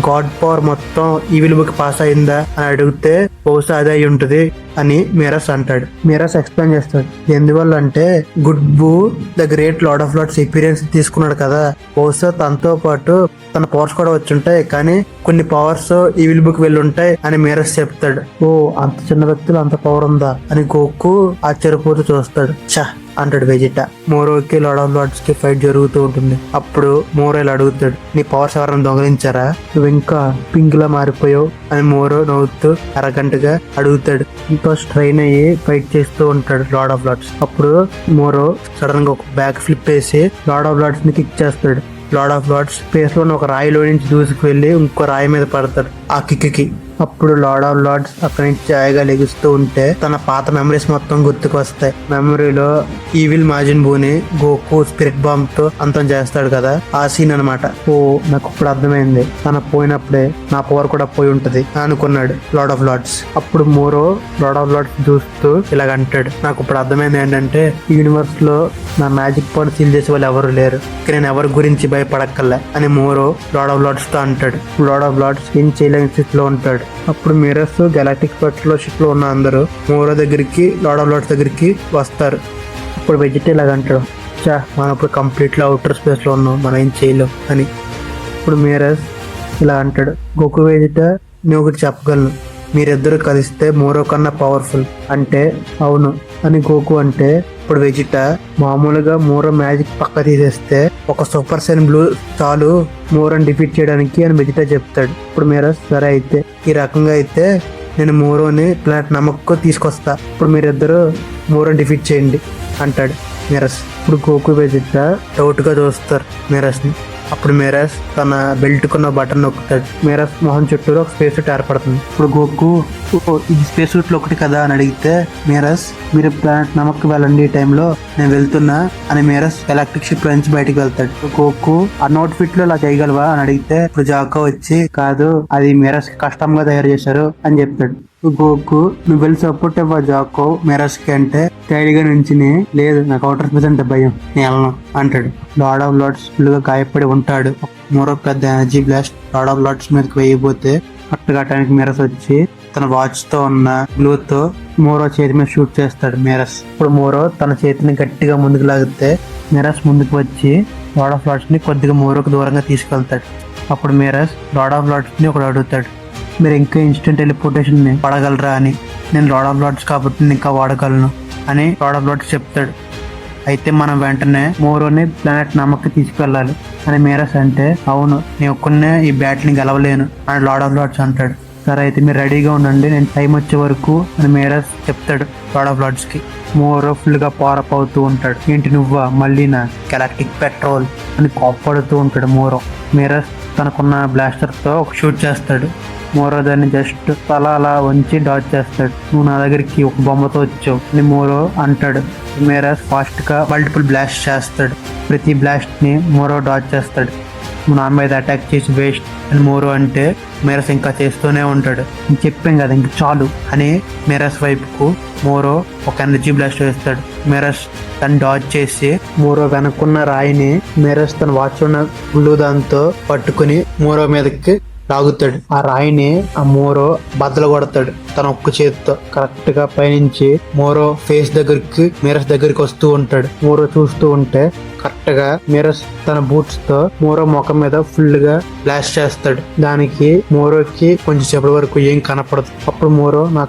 గాడ్ పవర్ మొత్తం ఈవిల్ బుక్ పాస్ అయిందా అని అడిగితే బహుశా అదే అయి ఉంటుంది అని మిరస్ అంటాడు. మిరస్ ఎక్స్ప్లెయిన్ చేస్తాడు, ఎందువల్ల అంటే good Buu the great Lord of Lords experience తీసుకున్నాడు కదా, బహుశా తనతో పాటు తన పవర్స్ కూడా వచ్చి ఉంటాయి కానీ కొన్ని పవర్స్ ఈవిల్ బుక్ వెళ్ళి ఉంటాయి అని మిరస్ చెప్తాడు. ఓ అంత చిన్న వ్యక్తులు అంత పవర్ ఉందా అని గోకు ఆశ్చర్యపోతూ చూస్తాడు. చా అంటాడు వెజిటా. మోరోకి లార్డ్ ఆఫ్ లార్డ్స్ కి ఫైట్ జరుగుతూ ఉంటుంది. అప్పుడు మోరో ఇలా అడుగుతాడు, నీ పవర్స్ ఎవరైనా దొంగలించారా, నువ్వు ఇంకా పింక్ లా మారిపోయావు అని మోరో నవ్వుతూ అరగంటగా అడుగుతాడు. ఇంకో స్ట్రైన్ అయ్యి ఫైట్ చేస్తూ ఉంటాడు లార్డ్ ఆఫ్ లార్డ్స్. అప్పుడు మోరో సడన్ గా ఒక బ్యాక్ ఫ్లిప్ వేసి లార్డ్ ఆఫ్ లార్డ్స్ ని కిక్ చేస్తాడు. లార్డ్ ఆఫ్ లార్డ్స్ స్పేస్ లో ఒక రాయిలో నుంచి దూసుకు వెళ్లి ఇంకో రాయి మీద పడతాడు ఆ కిక్కి. అప్పుడు లార్డ్ ఆఫ్ లార్డ్స్ అక్కడి నుంచి హాయిగా లెగుస్తూ ఉంటే తన పాత మెమరీస్ మొత్తం గుర్తుకు వస్తాయి. మెమరీలో ఈవిల్ మాజిన్ బూని గోకు స్పిరిట్ బాంబ్ తో అంతం చేస్తాడు కదా ఆ సీన్ అనమాట. ఓ నాకు ఇప్పుడు అర్థమైంది, తన పోయినప్పుడే నా పవర్ కూడా పోయి ఉంటది అనుకున్నాడు లార్డ్ ఆఫ్ లార్డ్స్. అప్పుడు మోరో లార్డ్ ఆఫ్ లార్డ్స్ చూస్తూ ఇలాగ అంటాడు, నాకు ఇప్పుడు అర్థమైంది ఏంటంటే ఈ యూనివర్స్ లో నా మ్యాజిక్ పవర్ సీల్ చేసే వాళ్ళు ఎవరు లేరు, నేను ఎవరి గురించి భయపడక్కర్లే అని మోరో లార్డ్ ఆఫ్ లార్డ్స్ తో అంటాడు. లార్డ్ ఆఫ్ లార్డ్స్ ఏం చేయలేని స్థితిలో ఉంటాడు. అప్పుడు మిరస్ గెలాక్టిక్ పెట్రోల్ షిప్ లో ఉన్న అందరూ మోరో దగ్గరికి లార్డ్ ఆఫ్ లార్డ్స్ దగ్గరికి వస్తారు. అప్పుడు వెజిటా ఇలాగ అంటాడు, చా మనం ఇప్పుడు కంప్లీట్లీ అవుటర్ స్పేస్ లో ఉన్నాం, మనం ఏం చేయలేం అని. ఇప్పుడు మిరస్ ఇలా అంటాడు, గోకు వెజిటా నేను ఒకటి చెప్పగలను, మీరిద్దరు కలిస్తే మోరో కన్నా పవర్ఫుల్ అంటే అవును అని గోకు అంటే. ఇప్పుడు వెజిటా మామూలుగా మోరో మ్యాజిక్ పక్క తీసేస్తే ఒక సూపర్ సైన్ బ్లూ చాలు మోరోని డిఫీట్ చేయడానికి అని వెజిటా చెప్తాడు. ఇప్పుడు మిరస్ సరే అయితే ఈ రకంగా అయితే నేను మోరోని ప్లానెట్ నమ్మకు తీసుకొస్తా, ఇప్పుడు మీరిద్దరు మోరోని డిఫీట్ చేయండి అంటాడు మిరస్. ఇప్పుడు గోకు వెజిటా డౌట్ గా చూస్తారు మిరస్ ని. అప్పుడు మిరస్ తన బెల్ట్ కున్న బటన్ నొక్కుతాడు. మిరస్ మొహం చుట్టూరు ఒక స్పేస్ సూట్ ఏర్పడుతుంది. ఇప్పుడు గోకు ఇది స్పేస్ సూట్ లో ఒకటి కదా అని అడిగితే మిరస్ మీరు ప్లానెట్ నమ్మకు వెళ్ళండి, ఈ టైంలో నేను వెళ్తున్నా అని మీరస్ ఎలక్ట్రిక్ షిప్ లో నుంచి బయటికి వెళ్తాడు. గోకు ఆ నోట్ ఫిట్ లో ఇలా చేయగలవా అని అడిగితే ఇప్పుడు జాకో వచ్చి కాదు అది మీరస్ కష్టంగా తయారు చేశారు అని చెప్తాడు. గోకు నువ్వు వెళ్ళి సపోర్ట్ ఇవ్వ జాకో మీరస్ కి అంటే తేలిగా నుంచి లేదు నాకు అవుటర్ స్పేస్ అంటే భయం నేను వెళ్ళను అంటాడు. లార్డ్ ఆఫ్ లార్డ్స్ ఫుల్ గా గాయపడి ఉంటాడు. మరో పెద్ద energy blast lord of lords మీదకి వేయబోతే కరెక్ట్గా టైంకి మీరస్ వచ్చి తన వాచ్ తో ఉన్న గ్లూ తో మోరో చేతి మీద షూట్ చేస్తాడు మీరస్. ఇప్పుడు మోరో తన చేతిని గట్టిగా ముందుకు లాగితే మీరస్ ముందుకు వచ్చి లార్డ్ ఆఫ్ లార్డ్స్ ని కొద్దిగా మోరోకి దూరంగా తీసుకెళ్తాడు. అప్పుడు మీరస్ లార్డ్ ఆఫ్ లార్డ్స్ ని ఒకడు అడుగుతాడు, మీరు ఇంకా ఇన్స్టెంట్ టెలిపోర్టేషన్ ని వాడగలరా అని. నేను లార్డ్ ఆఫ్ లార్డ్స్ కాబట్టి నేను ఇంకా వాడగలను అని లార్డ్ ఆఫ్ లార్డ్స్ చెప్తాడు. అయితే మనం వెంటనే మోరోని ప్లానెట్ నమ్మకి తీసుకెళ్ళాలి అని మీరస్ అంటే అవును నేను ఒక్కనే ఈ బ్యాటిల్ని గెలవలేను అని లార్డ్ ఆఫ్ లార్డ్స్ అంటాడు. సరే అయితే మీరు రెడీగా ఉండండి నేను టైం వచ్చే వరకు అని మీరస్ చెప్తాడు లార్డ్ ఆఫ్ లార్డ్స్ కి. మోరో ఫుల్ గా పారప్ అవుతూ ఉంటాడు. ఏంటి నువ్వా మళ్ళీ నా గెలాక్టిక్ పెట్రోల్ అని కోప్పడుతూ ఉంటాడు మోరో. మీరస్ తనకున్న బ్లాస్టర్ తో ఒక షూట్ చేస్తాడు. మోరో దాన్ని జస్ట్ తల అలా వంచి డాచ్ చేస్తాడు. నువ్వు నా దగ్గరికి ఒక బొమ్మతో వచ్చావు అని మోరో అంటాడు. మీరస్ ఫాస్ట్ గా మల్టిపుల్ బ్లాస్ట్ చేస్తాడు. ప్రతి బ్లాస్ట్ ని మోరో డాచ్ చేస్తాడు. నా మీద అటాక్ చేసి వేస్ట్ అని మోరో అంటే మీరస్ ఇంకా చేస్తూనే ఉంటాడు. నేను చెప్పాం కదా ఇంక చాలు అని మీరస్ వైపుకు మోరో ఒక ఎనర్జీ బ్లాస్ట్ వేస్తాడు. మీరస్ తను డాచ్ చేసి మోరో వెనక్కున్న రాయిని మీరస్ తన వాచ్ ఉన్న గ్లూ దాంతో పట్టుకుని మోరో మీదకి లాగుతాడు. ఆ రాయిని ఆ మోరో బద్దలు కొడతాడు తన ఒక్క చేతితో. కరెక్ట్ గా పైనుంచి మోరో ఫేస్ దగ్గరికి మీరస్ దగ్గరికి వస్తూ ఉంటాడు. మోరో చూస్తూ ఉంటే కరెక్ట్ గా మీరస్ తన బూట్స్ తో మోరో ముఖం మీద ఫుల్ గా బ్లాస్ట్ చేస్తాడు. దానికి మోరోకి కొంచెం సేపటి వరకు ఏం కనపడదు. అప్పుడు మోరో నా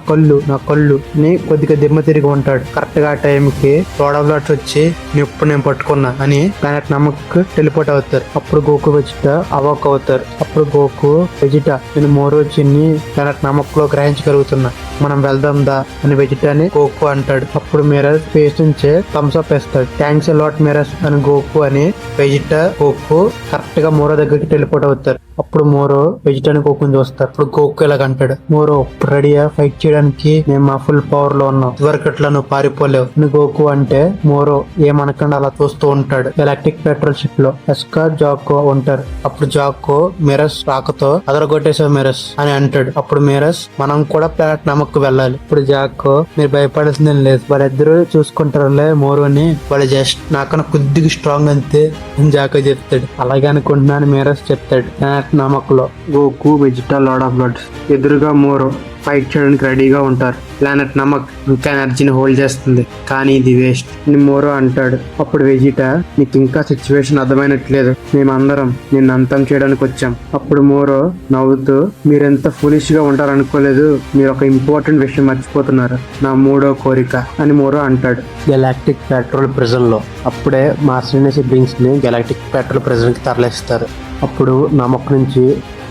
కళ్ళు అని కొద్దిగా దిమ్మ తిరిగి ఉంటాడు. కరెక్ట్ గా టైం కి లార్డ్ ఆఫ్ లార్డ్స్ వచ్చి ఇప్పుడు నేను పట్టుకున్నా అని ప్లానెట్ నమక్ టెలిపోర్ట్ అవుతారు. అప్పుడు గోకు వెజిటా అవాక్ అవుతారు. అప్పుడు గోకు వెజిటా నేను మోరో చిన్ని ప్లానెట్ నమక్ లో గ్రహించగలుగుతున్నా మనం వెళ్దాం దా అని వెజిటాని గోకు అంటాడు. అప్పుడు మీరస్ ఫేస్ నుంచే థమ్స్ అప్ వేస్తాడు. థ్యాంక్స్ లాట్ మీరస్ అని గోకు అని వెజిటా గోకు కరెక్ట్ గా మోరో దగ్గరికి టెలిపోర్ట్ అవుతారు. అప్పుడు మోరో వెజిటాని గోకుని చూస్తారు. అప్పుడు గోకు ఇలాగ అంటాడు, మోరో రెడీయా ఫైట్ చేయడానికి మేము మా ఫుల్ పవర్ లో ఉన్నాం, ఇదివరకట్లా నువ్వు పారిపోలేవు అని గోకు అంటే మోరో ఏమనకుండా అలా చూస్తూ ఉంటాడు. ఎలక్ట్రిక్ పెట్రోల్ షిప్ లో ఎస్కా జాకో ఉంటారు. అప్పుడు జాకో మీరస్ రాకతో అదరగొట్టేసావు మీరస్ అని అంటాడు. అప్పుడు మీరస్ మనం కూడా ప్లానెట్ నమక్కు వెళ్ళాలి. ఇప్పుడు జాకో మీరు భయపడాల్సిందేం లేదు, వాళ్ళిద్దరూ చూసుకుంటారులే మోరోని, వాళ్ళు జస్ట్ నాకన్నా కొద్దిగా స్ట్రాంగ్ అంతే అని జాకో చెప్తాడు. అలాగే అనుకుంటున్నాను మీరస్ చెప్తాడు. ప్లానెట్ నమక్ లో గోకు వెజిటా లార్డ్ ఆఫ్ లార్డ్స్ ఎదురుగా మోరో ఫైట్ చేయడానికి రెడీగా ఉంటారు. ప్లానెట్ నమక్ ఇంకా ఎనర్జీని హోల్డ్ చేస్తుంది కానీ ఇది వేస్ట్ అని మోరో అంటాడు. అప్పుడు వెజిటా నీకు ఇంకా సిచ్యువేషన్ అర్థమైనట్లేదు, మేమందరం నిన్ను అంతం చేయడానికి వచ్చాం. అప్పుడు మోరో నవ్వుతూ మీరెంత ఫూలిష్ గా ఉంటారనుకోలేదు, మీరు ఒక ఇంపార్టెంట్ విషయం మర్చిపోతున్నారు, నా మూడో కోరిక అని మోరో అంటాడు. గెలాక్టిక్ పెట్రోల్ ప్రిజన్ లో అప్పుడే మాస్టర్ సిబ్లింగ్స్ ని గెలాక్టిక్ పెట్రోల్ ప్రిజన్ కి తరలిస్తారు. అప్పుడు నమక్ నుంచి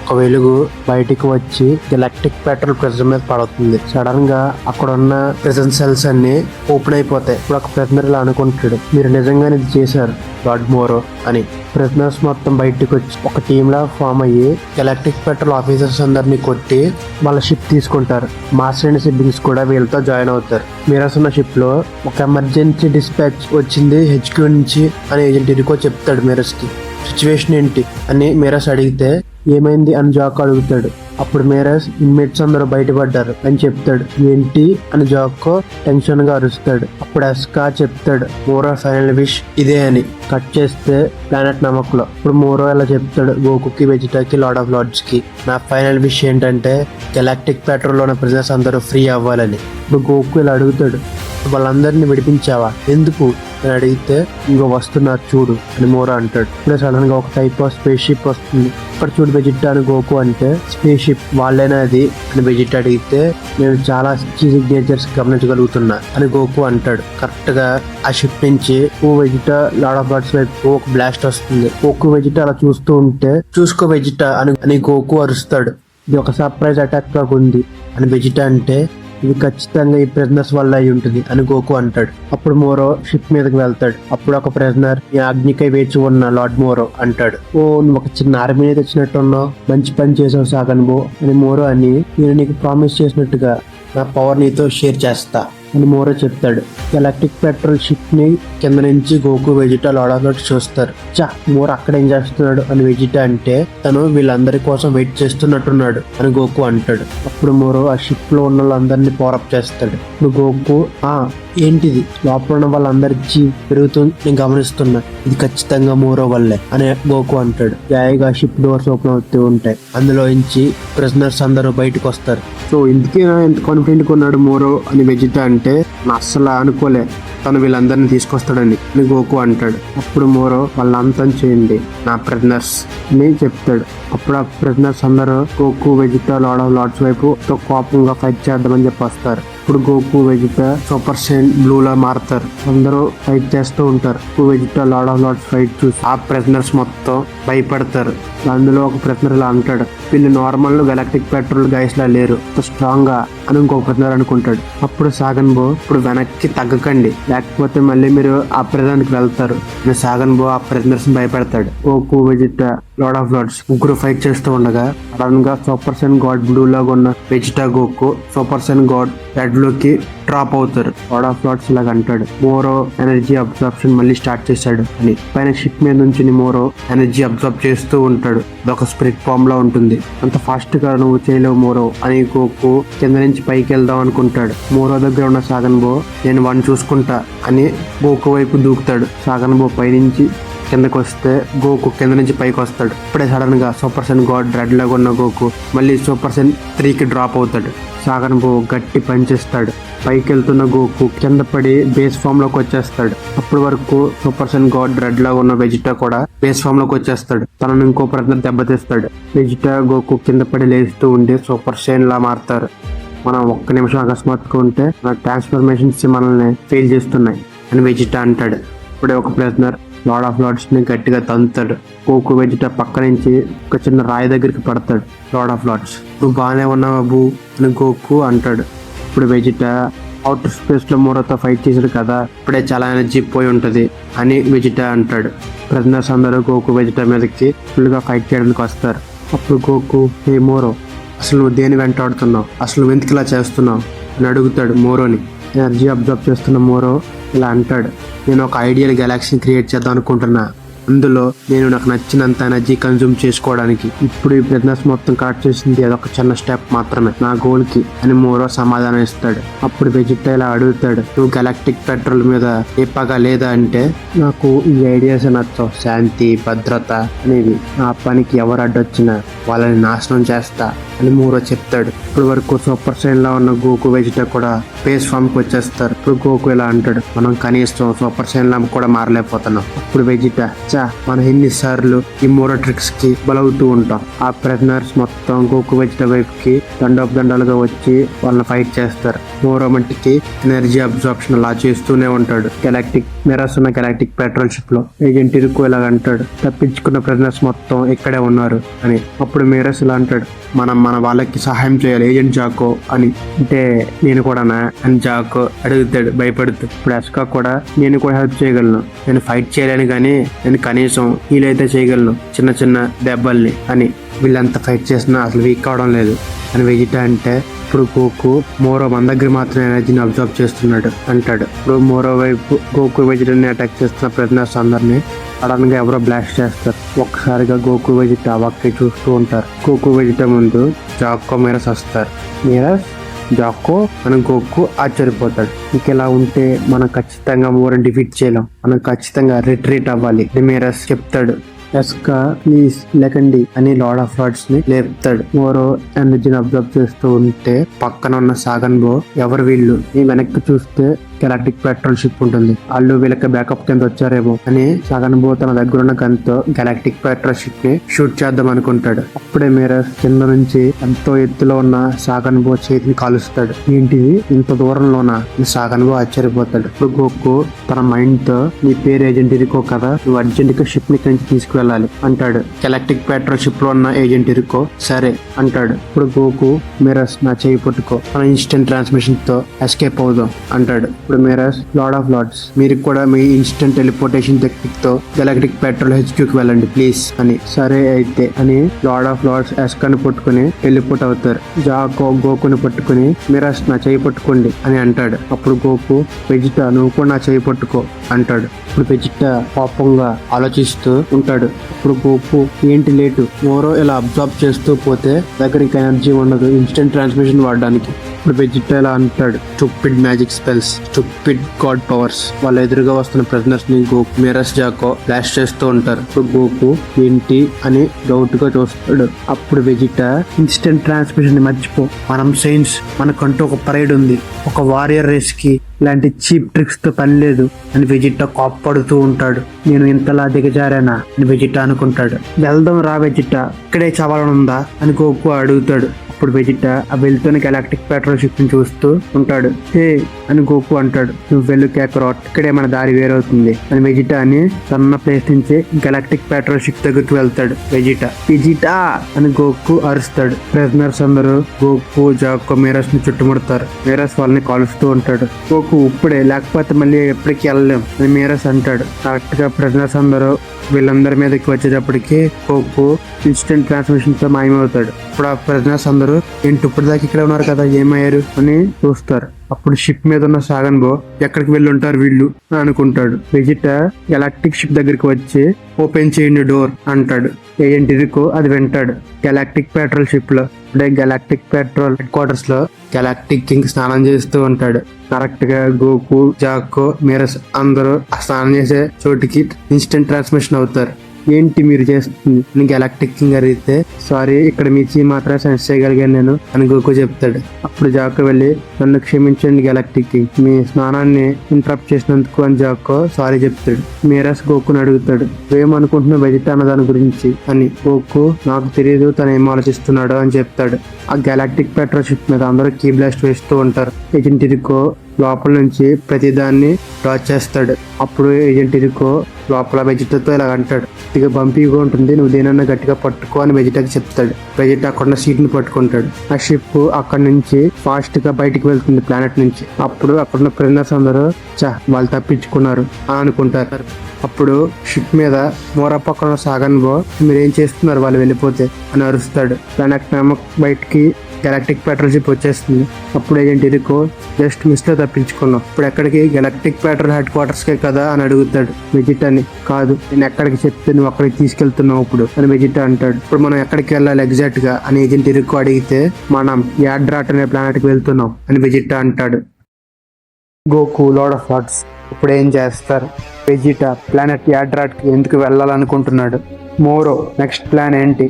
ఒక వెలుగు బయటికి వచ్చి గెలాక్టిక్ పెట్రోల్ ప్రెజర్ మీద పడుతుంది. సడన్ గా అక్కడ ఉన్న ప్రెజెంట్ సెల్స్ అన్ని ఓపెన్ అయిపోతాయి. ఇప్పుడు ఒక ప్రిజనర్ ఇలా అనుకుంటాడు, మీరు నిజంగానే ఇది చేశారు లార్డ్ మోరో అని. ప్రిజనర్స్ మొత్తం బయటకు వచ్చి ఒక టీమ్ లా ఫామ్ అయ్యి గెలాక్టిక్ పెట్రోల్ ఆఫీసర్స్ అందరినీ కొట్టి వాళ్ళ షిప్ తీసుకుంటారు. మాస్టర్ అండ్ సిబ్లింగ్స్ కూడా వీళ్ళతో జాయిన్ అవుతారు. మీరస్ ఉన్న షిప్ లో ఒక ఎమర్జెన్సీ డిస్పాచ్ వచ్చింది హెచ్క్యూ నుంచి అని ఏజెంట్ ఇరుకో చెప్తాడు మీరస్ కి. సిచ్యువేషన్ ఏంటి అని మీరస్ అడిగితే ఏమైంది అని జాకో అడుగుతాడు. అప్పుడు మీరస్ ఇన్మేట్స్ అందరూ బయటపడ్డారు అని చెప్తాడు. ఏంటి అని జాకో టెన్షన్ గా అరుస్తాడు. అప్పుడు ఎస్కా చెప్తాడు మోరో ఫైనల్ విష్ ఇదే అని. కట్ చేస్తే ప్లానెట్ నమక్ లో ఇప్పుడు మోరో ఇలా చెప్తాడు గోకుకి వెజిటాకి లార్డ్ ఆఫ్ లార్డ్స్ కి, నా ఫైనల్ విష్ ఏంటంటే గెలాక్టిక్ పెట్రోల్ లో ఉన్న ప్రిజనర్స్ అందరూ ఫ్రీ అవ్వాలని. ఇప్పుడు గోకు ఇలా అడుగుతాడు, వాళ్ళందరినీ విడిపించావా ఎందుకు అని అడిగితే ఇంకో వస్తున్నారు చూడు అని మోరో అంటాడు. ఇప్పుడు సడన్ గా ఒక టైప్ ఆఫ్ స్పేస్ షిప్ వస్తుంది. ఇక్కడ చూడు వెజిటా అని గోకు అంటే స్పేస్ షిప్ వాళ్ళైనా అది అని వెజిటా అడిగితే నేను చాలా సిగ్నేచర్స్ గమనించగలుగుతున్నా అని గోకు అంటాడు. కరెక్ట్ గా ఆ షిప్ నుంచి ఓ వెజిటా లార్డ్ ఆఫ్ లార్డ్స్ వైపు ఒక బ్లాస్ట్ వస్తుంది. గోకు వెజిటా అలా చూస్తూ ఉంటే చూసుకో వెజిటా అని గోకు అరుస్తాడు. ఇది ఒక సర్ప్రైజ్ అటాక్ లాగా ఉంది అని వెజిటా అంటే ఇది ఖచ్చితంగా ఈ ప్రిజనర్స్ వల్ల అయి ఉంటుంది అని గోకు అంటాడు. అప్పుడు మోరో షిప్ మీదకి వెళ్తాడు. అప్పుడు ఒక ప్రిజనర్ ఈ అగ్నికై వేచి ఉన్న లార్డ్ మోరో అంటాడు, ఓ నువ్వు ఒక చిన్న ఆర్మీని తెచ్చినట్టున్నావు, మంచి పని చేసావు సాగన్బో అని మోరో అని నేను నీకు ప్రామిస్ చేసినట్టుగా నా పవర్ నీతో షేర్ చేస్తా అని మోరో చెప్తాడు. గెలాక్టిక్ పెట్రోల్ షిప్ ని కింద నుంచి గోకు వెజిటా లోడాలోటి చూస్తారు. మోరో అక్కడ ఏం చేస్తున్నాడు అని వెజిటా అంటే తను వీళ్ళందరి కోసం వెయిట్ చేస్తున్నట్టున్నాడు అని గోకు అంటాడు. అప్పుడు మోరో ఆ షిప్ లో ఉన్న వాళ్ళందరినీ పవరప్ చేస్తాడు. ఇప్పుడు గోకు ఏంటిది లోపల ఉన్న వాళ్ళందరికీ పెరుగుతుంది నేను గమనిస్తున్నా, ఇది ఖచ్చితంగా మోరో వల్లే అని గోకు అంటాడు. జాయిగా షిప్ డోర్స్ ఓపెన్ అవుతూ ఉంటాయి. అందులో నుంచి ప్రిజనర్స్ అందరూ బయటకు వస్తారు. సో ఇందుకే ఎంత కాన్ఫిడెంట్ గా ఉన్నాడు మోరో అని వెజిటా అంటే నా అస్సలు అనుకోలే తను వీళ్ళందరినీ తీసుకొస్తాడని గోకు అంటాడు. అప్పుడు మోరో వాళ్ళ అంతం చేయండి నా ప్రిజనర్స్ అని చెప్తాడు. అప్పుడు ఆ ప్రిజనర్స్ అందరూ Goku Vegeta lord of lords వైపు కోపంగా ఫైట్ చేద్దామని చెప్పి వస్తారు. ఇప్పుడు Goku Vegeta super Saiyan blue లా మారుతారు. అందరూ ఫైట్ చేస్తూ ఉంటారు. Vegeta lord of lords fight చూసి ఆ ప్రిజనర్స్ మొత్తం భయపడతారు. అందులో ఒక ప్రిజనర్ ఇలా అంటాడు, వీళ్ళు నార్మల్ గెలాక్టిక్ పెట్రోల్ గైస్ లా లేరు, స్ట్రాంగ్ గా అని ఇంకొక ప్రిజనర్ అనుకుంటాడు. అప్పుడు సాగన్ బో ఇప్పుడు వెనక్కి తగ్గకండి లేకపోతే మళ్ళీ మీరు ఆ ప్రిజన్కి వెళ్తారు. సాగన్ బో ఆ ప్రిజనర్స్ భయపెడతాడు. Goku Vegeta lord of Lords ముగ్గురు ఫైట్ చేస్తూ ఉండగా సడన్ గా సూపర్ సైన్ గాడ్ బ్లూ లాగా ఉన్న Vegeta Goku super Saiyan god red లోకి డ్రాప్ అవుతారు. లార్డ్ ఆఫ్ లార్డ్స్ ఇలాగ అంటాడు, మోరో ఎనర్జీ అబ్జార్ప్షన్ మళ్ళీ స్టార్ట్ చేశాడు అని. పైన షిప్ మీద నుంచి మోరో ఎనర్జీ అబ్జార్బ్ చేస్తూ ఉంటాడు. అదొక స్పిరిట్ ఫామ్ లా ఉంటుంది. అంత ఫాస్ట్ గా నువ్వు చేయలేవు మోరో అని గోకు కింద నుంచి పైకి వెళ్దాం అనుకుంటాడు. మోరో దగ్గర ఉన్న సాగన్ బో నేను వాడిని చూసుకుంటా అని గోకు వైపు దూకుతాడు. సాగన్ బో పైనుంచి కిందకి వస్తే గోకు కింద నుంచి పైకి వస్తాడు. ఇప్పుడే సడన్ గా సూపర్ సైన్ గాడ్ రెడ్ లాగా ఉన్న గోకు మళ్ళీ సూపర్ సైన్ 3కి డ్రాప్ అవుతాడు. సాగన్ బో గట్టి పనిచేస్తాడు. పైకి వెళ్తున్న గోకు కింద పడి బేస్ ఫామ్ లోకి వచ్చేస్తాడు. అప్పటి వరకు సూపర్ సైన్ గాడ్ రెడ్ లాగా ఉన్న వెజిటా కూడా బేస్ ఫామ్ లోకి వచ్చేస్తాడు. తనను ఇంకో ప్రయత్నం దెబ్బతీస్తాడు. వెజిటా గోకు కింద పడి లేస్తూ ఉండి సూపర్ సైన్ లా మారుతారు. మనం ఒక్క నిమిషం అకస్మాత్తుగా ఉంటే మన ట్రాన్స్ఫర్మేషన్స్ మనల్ని ఫెయిల్ చేస్తున్నాయి అని వెజిటా అంటాడు. ఇప్పుడే ఒక ప్రిజనర్ లార్డ్ ఆఫ్ లార్డ్స్ ని గట్టిగా తంతాడు. గోకు వెజిటా పక్క నుంచి ఒక చిన్న రాయి దగ్గరికి పడతాడు. లార్డ్ ఆఫ్ లార్డ్స్ నువ్వు బాగానే ఉన్నావా బూ అని గోకు అంటాడు. ఇప్పుడు వెజిటా అవుటర్ స్పేస్ లో మోరోతో ఫైట్ చేశాడు కదా, ఇప్పుడే చాలా ఎనర్జీ పోయి ఉంటది అని వెజిటా అంటాడు. ప్రిజనర్స్ అందరూ గోకు వెజిటా మీదకి ఫుల్ గా ఫైట్ చేయడానికి వస్తారు. అప్పుడు గోకు హే మోరో అసలు నువ్వు దేని వెంటాడుతున్నావు, అసలు నువ్వు ఎందుకు ఇలా చేస్తున్నావు అని అడుగుతాడు మోరోని. ఎనర్జీ అబ్జర్వ్ చేస్తున్న మోరో ఇలా అంటాడు, నేను ఒక ఐడియల్ గెలాక్సీని క్రియేట్ చేద్దాం అనుకుంటున్నా, అందులో నేను నాకు నచ్చినంత ఎనర్జీ కన్జ్యూమ్ చేసుకోవడానికి. ఇప్పుడు ఈ బిజినెస్ మొత్తం కరెక్ట్ చేసింది అదొక చిన్న స్టెప్ మాత్రమే నా గోల్ కి అని మోరో సమాధానం ఇస్తాడు. అప్పుడు వెజిటా ఇలా అడుగుతాడు, నువ్వు గెలాక్టిక్ పెట్రోల్ మీద ఏ పగ లేదా అంటే, నాకు ఈ ఐడియాస్ నచ్చవు, శాంతి భద్రత అనేవి, ఆ పనికి ఎవరు అడ్డొచ్చినా వాళ్ళని నాశనం చేస్తా అని మోరో చెప్తాడు. ఇప్పుడు వరకు సూపర్ సైన్ లా ఉన్న గోకు వెజిటా కూడా బేస్ ఫామ్ కి వచ్చేస్తారు. ఇప్పుడు గోకు ఇలా అంటాడు, మనం కనీసం సూపర్ సైన్ లా కూడా మారలేకపోతున్నాం. అప్పుడు వెజిటా మనం ఎన్నిసార్లు ఈ మోరో ట్రిక్స్ కి బలవుతూ ఉంటాం. ఆ ప్రిజనర్స్ మొత్తం గోకు వెజిటా వైపు కి దండాలుగా వచ్చి వాళ్ళని ఫైట్ చేస్తారు. మోరో మట్టికి ఎనర్జీ అబ్జార్ప్షన్ అలా చేస్తూనే ఉంటాడు. గెలాక్టిక్ మిరర్స్ ఉన్న గెలాక్టిక్ పెట్రోల్ షిప్ లో ఏజెంట్ ఇరుకు ఇలాగ అంటాడు, తప్పించుకున్న ప్రిజనర్స్ మొత్తం ఇక్కడే ఉన్నారు అని. అప్పుడు మిరర్స్ ఇలా అంటాడు, మనం మన వాళ్ళకి సహాయం చేయాలి ఏజెంట్ జాకో అని. అంటే నేను కూడానా అని జాకో అడుగుతాడు భయపడుతూ. ఇప్పుడు ఎస్కా కూడా నేను కూడా హెల్ప్ చేయగలను, నేను ఫైట్ చేయలేను కానీ నేను కనీసం వీలైతే చేయగలను చిన్న చిన్న దెబ్బల్ని అని. వీళ్ళంతా ఫైట్ చేసినా అసలు వీక్ అవడం లేదు అని వెజిటా అంటే, ఇప్పుడు గోకు మోరో మన దగ్గర మాత్రం ఎనర్జీని అబ్జర్వ్ చేస్తున్నాడు అంటాడు. ఇప్పుడు మోరో వైపు గోకు వెజిటాని అటాక్ చేస్తున్న ప్రిజనర్స్ అందరినీ సడన్ గా ఎవరో బ్లాస్ట్ చేస్తారు. ఒక్కసారిగా గోకు వెజిటా అవాక్కి చూస్తూ ఉంటారు. గోకు వెజిటా ముందు జాకో మిరస్ వస్తారు. మిరస్ జాకో మనం గోకు ఆశ్చర్యపోతాడు. ఇంకెలా ఉంటే మనం ఖచ్చితంగా మోరో డిఫీట్ చేయలేం, మనం ఖచ్చితంగా రిట్రీట్ అవ్వాలి మిరస్ చెప్తాడు. ఎస్కా ప్లీజ్ లేకండి అని లార్డ్ ఆఫ్ లార్డ్స్ ని లేపుతాడు. మోరో ఎనర్జీని అబ్జర్వ్ చేస్తూ ఉంటే పక్కన ఉన్న సాగన్ బో ఎవరు వీళ్ళు ఈ వెనక్కి చూస్తే గెలాక్టిక్ పెట్రోల్ షిప్ ఉంటుంది, వాళ్ళు వీళ్ళకి బ్యాకప్ కింద వచ్చారేమో అని సాగన్ బో తన దగ్గర ఉన్న గన్తో గెలాక్టిక్ పెట్రోల్ షిప్ ని షూట్ చేద్దాం అనుకుంటాడు. అప్పుడే మిరస్ కింద నుంచి ఎంతో ఎత్తులో ఉన్న సాగన్ బో చేతిని కాలుస్తాడు. ఏంటిది ఇంత దూరంలోనా సాగన్ బో ఆశ్చర్యపోతాడు. ఇప్పుడు గోకు తన మైండ్ తో నీ పేరు ఏజెంట్ ఇరుకో కదా, నువ్వు అర్జెంట్ గా షిప్ ని నుంచి తీసుకువెళ్ళాలి అంటాడు. గెలాక్టిక్ పెట్రోల్ షిప్ లో ఉన్న ఏజెంట్ ఇరుకో సరే అంటాడు. ఇప్పుడు గోకు మిరస్ నా చేయి పట్టుకో, మన ఇన్స్టెంట్ ట్రాన్స్మిషన్ తో ఎస్కేప్ అవుదాం అంటాడు. ఇప్పుడు మీరస్ లార్డ్ ఆఫ్ లార్డ్స్, మీరు కూడా మీ ఇన్స్టెంట్ టెలిపోర్టేషన్ టెక్నిక్ తో గెలాక్టిక్ పెట్రోల్ హెచ్క్యూకి వెళ్ళండి ప్లీజ్ అని. సరే అయితే అని లార్డ్ ఆఫ్ లార్డ్స్ ఎస్కాని పట్టుకుని టెలిపోర్ట్ అవుతారు. జాకో గోకుని పట్టుకుని మీరస్ నా చేయి పట్టుకోండి అని అంటాడు. అప్పుడు గోకు వెజిటా నువ్వు కూడా నా చేయి పట్టుకో అంటాడు. ఇప్పుడు వెజిటా కోపంగా ఆలోచిస్తూ ఉంటాడు. ఇప్పుడు గోకు ఏంటి లేటు, మోరో ఇలా అబ్జర్వ్ చేస్తూ పోతే దగ్గరికి ఎనర్జీ ఉండదు ఇన్స్టెంట్ ట్రాన్స్మిషన్ వాడడానికి. ఇప్పుడు వెజిటా ఇలా అంటాడు, stupid magic spells, stupid God powers. వాళ్ళ ఎదురుగా వస్తున్న ప్రిజనర్స్ ని గోకు మీరస్ జాకో బ్లాస్ట్ చేస్తూ ఉంటారు. ఇప్పుడు గోకు ఏంటి అని డౌట్ గా చూస్తాడు. అప్పుడు వెజిటా ఇన్స్టెంట్ ట్రాన్స్మిషన్ ని మర్చిపో, మనం సైన్స్, మనకంటూ ఒక పరేడ్ ఉంది, ఒక వారియర్ రేస్ కి ఇలాంటి చీప్ ట్రిక్స్ తో పని లేదు అని వెజిటా కోప్పడుతూ ఉంటాడు. నేను ఇంతలా దిగజారానా అని వెజిటా అనుకుంటాడు. వెళ్దాం రా వెజిటా, ఇక్కడే చావాలనుందా అని గోకు అడుగుతాడు. అప్పుడు వెజిటా ఆ వెళ్తున్న గెలాక్టిక్ పెట్రోల్ షిప్ ని చూస్తూ ఉంటాడు. హే అని గోకు అంటాడు, నువ్వు వెళ్ళు కేకరాట్, ఇక్కడే మన దారి వేరవుతుంది అని వెజిటా అని సన్న ప్లేస్ నుంచి గెలాక్టిక్ పెట్రోల్ షిప్ దగ్గరికి వెళ్తాడు. వెజిటా అని గోకు అరుస్తాడు. ప్రిజనర్స్ అందరూ గోకు జాకో మీరస్ ని చుట్టుముడతారు. మీరస్ వాళ్ళని కాలుస్తూ ఉంటాడు. గోకు ఇప్పుడే, లేకపోతే మళ్ళీ ఎప్పటికీ వెళ్ళలేం అని మీరస్ అంటాడు. కరెక్ట్ గా ప్రిజనర్స్ అందరూ వీళ్ళందరి మీదకి వచ్చేటప్పటికి గోకు ఇన్స్టెంట్ ట్రాన్స్మిషన్ తో మాయమవుతాడు. ఇప్పుడు ఆ ప్రిజనర్స్ అందరూ ఏంటి ఇప్పుడు దాకా ఇక్కడ ఉన్నారు కదా ఏమయ్యారు అని చూస్తారు. అప్పుడు షిప్ మీద ఉన్న సాగన్ బో ఎక్కడికి వెళ్ళి ఉంటారు వీళ్ళు అని అనుకుంటాడు. వెజిటా గెలాక్టిక్ షిప్ దగ్గరికి వచ్చి ఓపెన్ చేయండి డోర్ అంటాడు. ఏజెంట్ ఇరుకో అది వింటాడు. గెలాక్టిక్ పెట్రోల్ షిప్ లో అంటే గెలాక్టిక్ పెట్రోల్ హెడ్ క్వార్టర్స్ లో గెలాక్టిక్ కింగ్ స్నానం చేస్తూ ఉంటాడు. కరెక్ట్ గా గోకు జాకో మీరస్ అందరూ ఆ స్నానం చేసే చోటికి ఇన్స్టెంట్ ట్రాన్స్మిషన్ అవుతారు. ఏంటి మీరు చేస్తుంది గెలాక్టిక్ కింగ్ అడిగితే, సారీ ఇక్కడ మీ చీ మాత్రమే సెన్స్ చేయగలిగాను నేను అని గోకు చెప్తాడు. అప్పుడు జాకో వెళ్ళి నన్ను క్షమించండి గెలాక్టిక్ కింగ్, మీ స్నానాన్ని ఇంటరప్ట్ చేసినందుకు అని జాకో సారీ చెప్తాడు. మీరస్ గోకుని అడుగుతాడు, ఏమనుకుంటున్నావు వెజిటా అన్న దాని గురించి అని. గోకు నాకు తెలియదు తను ఏం ఆలోచిస్తున్నాడో అని చెప్తాడు. ఆ గెలాక్టిక్ పెట్రోల్ షిప్ మీద అందరూ కీ బ్లాస్ట్ వేస్తూ ఉంటారు. ఏజెంట్ ఇరుకో లోపల నుంచి ప్రతిదాన్ని డ్రా చేస్తాడు. అప్పుడు ఏజెంట్ ఇరుకో లోపల వెజిటాతో ఇలా అంటాడు, ఇక బంపీగా ఉంటుంది, నువ్వు దేనన్నా గట్టిగా పట్టుకో అని వెజిటాకి చెప్తాడు. వెజిటా అక్కడ సీట్ ని పట్టుకుంటాడు. ఆ షిప్ అక్కడ నుంచి ఫాస్ట్ గా బయటికి వెళ్తుంది ప్లానెట్ నుంచి. అప్పుడు అక్కడున్న ప్రిజనర్స్ అందరూ వాళ్ళు తప్పించుకున్నారు అని అనుకుంటారు. అప్పుడు షిప్ మీద మోరా పక్కన సాగన్ బో మీరేం చేస్తున్నారు వాళ్ళు వెళ్ళిపోతే అని అరుస్తాడు. ప్లానెట్ నమ్మక్ బయటికి గెలాక్టిక్ పెట్రోల్ షిప్ వచ్చేస్తుంది. అప్పుడు ఏజెంట్ ఇరుకో జస్ట్ మిస్ లో తప్పించుకున్నాం, ఇప్పుడు ఎక్కడికి గెలాక్టిక్ పెట్రోల్ హెడ్ క్వార్టర్స్ కే కదా అని అడుగుతాడు వెజిటాని. కాదు, నేను ఎక్కడికి చెప్తే నువ్వు అక్కడికి తీసుకెళ్తున్నావు ఇప్పుడు అని వెజిటా అంటాడు. ఇప్పుడు మనం ఎక్కడికి వెళ్ళాలి ఎగ్జాక్ట్ గా అని ఏజెంట్ ఇరుకో అడిగితే, మనం యాడ్రాట్ అనే ప్లానెట్ కి వెళ్తున్నాం అని వెజిటా అంటాడు. గోకు లార్డ్ ఆఫ్ లార్డ్స్ ఇప్పుడు ఏం చేస్తారు? వెజిటా ప్లానెట్ యాడ్రాట్ కి ఎందుకు వెళ్ళాలనుకుంటున్నాడు? మోరో నెక్స్ట్ ప్లాన్ ఏంటి?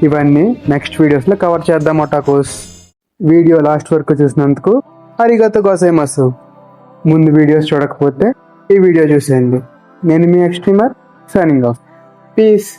ఇవన్నీ నెక్స్ట్ వీడియోస్ లో కవర్ చేద్దాం ఒటాకోస్. వీడియో లాస్ట్ వరకు చూసినందుకు అరిగతో గోసైమసు. ముందు వీడియోస్ చూడకపోతే ఈ వీడియో చూసేయండి. నేను మీ ఎక్స్ట్రీమర్ సైనింగ్ ఆఫ్. పీస్.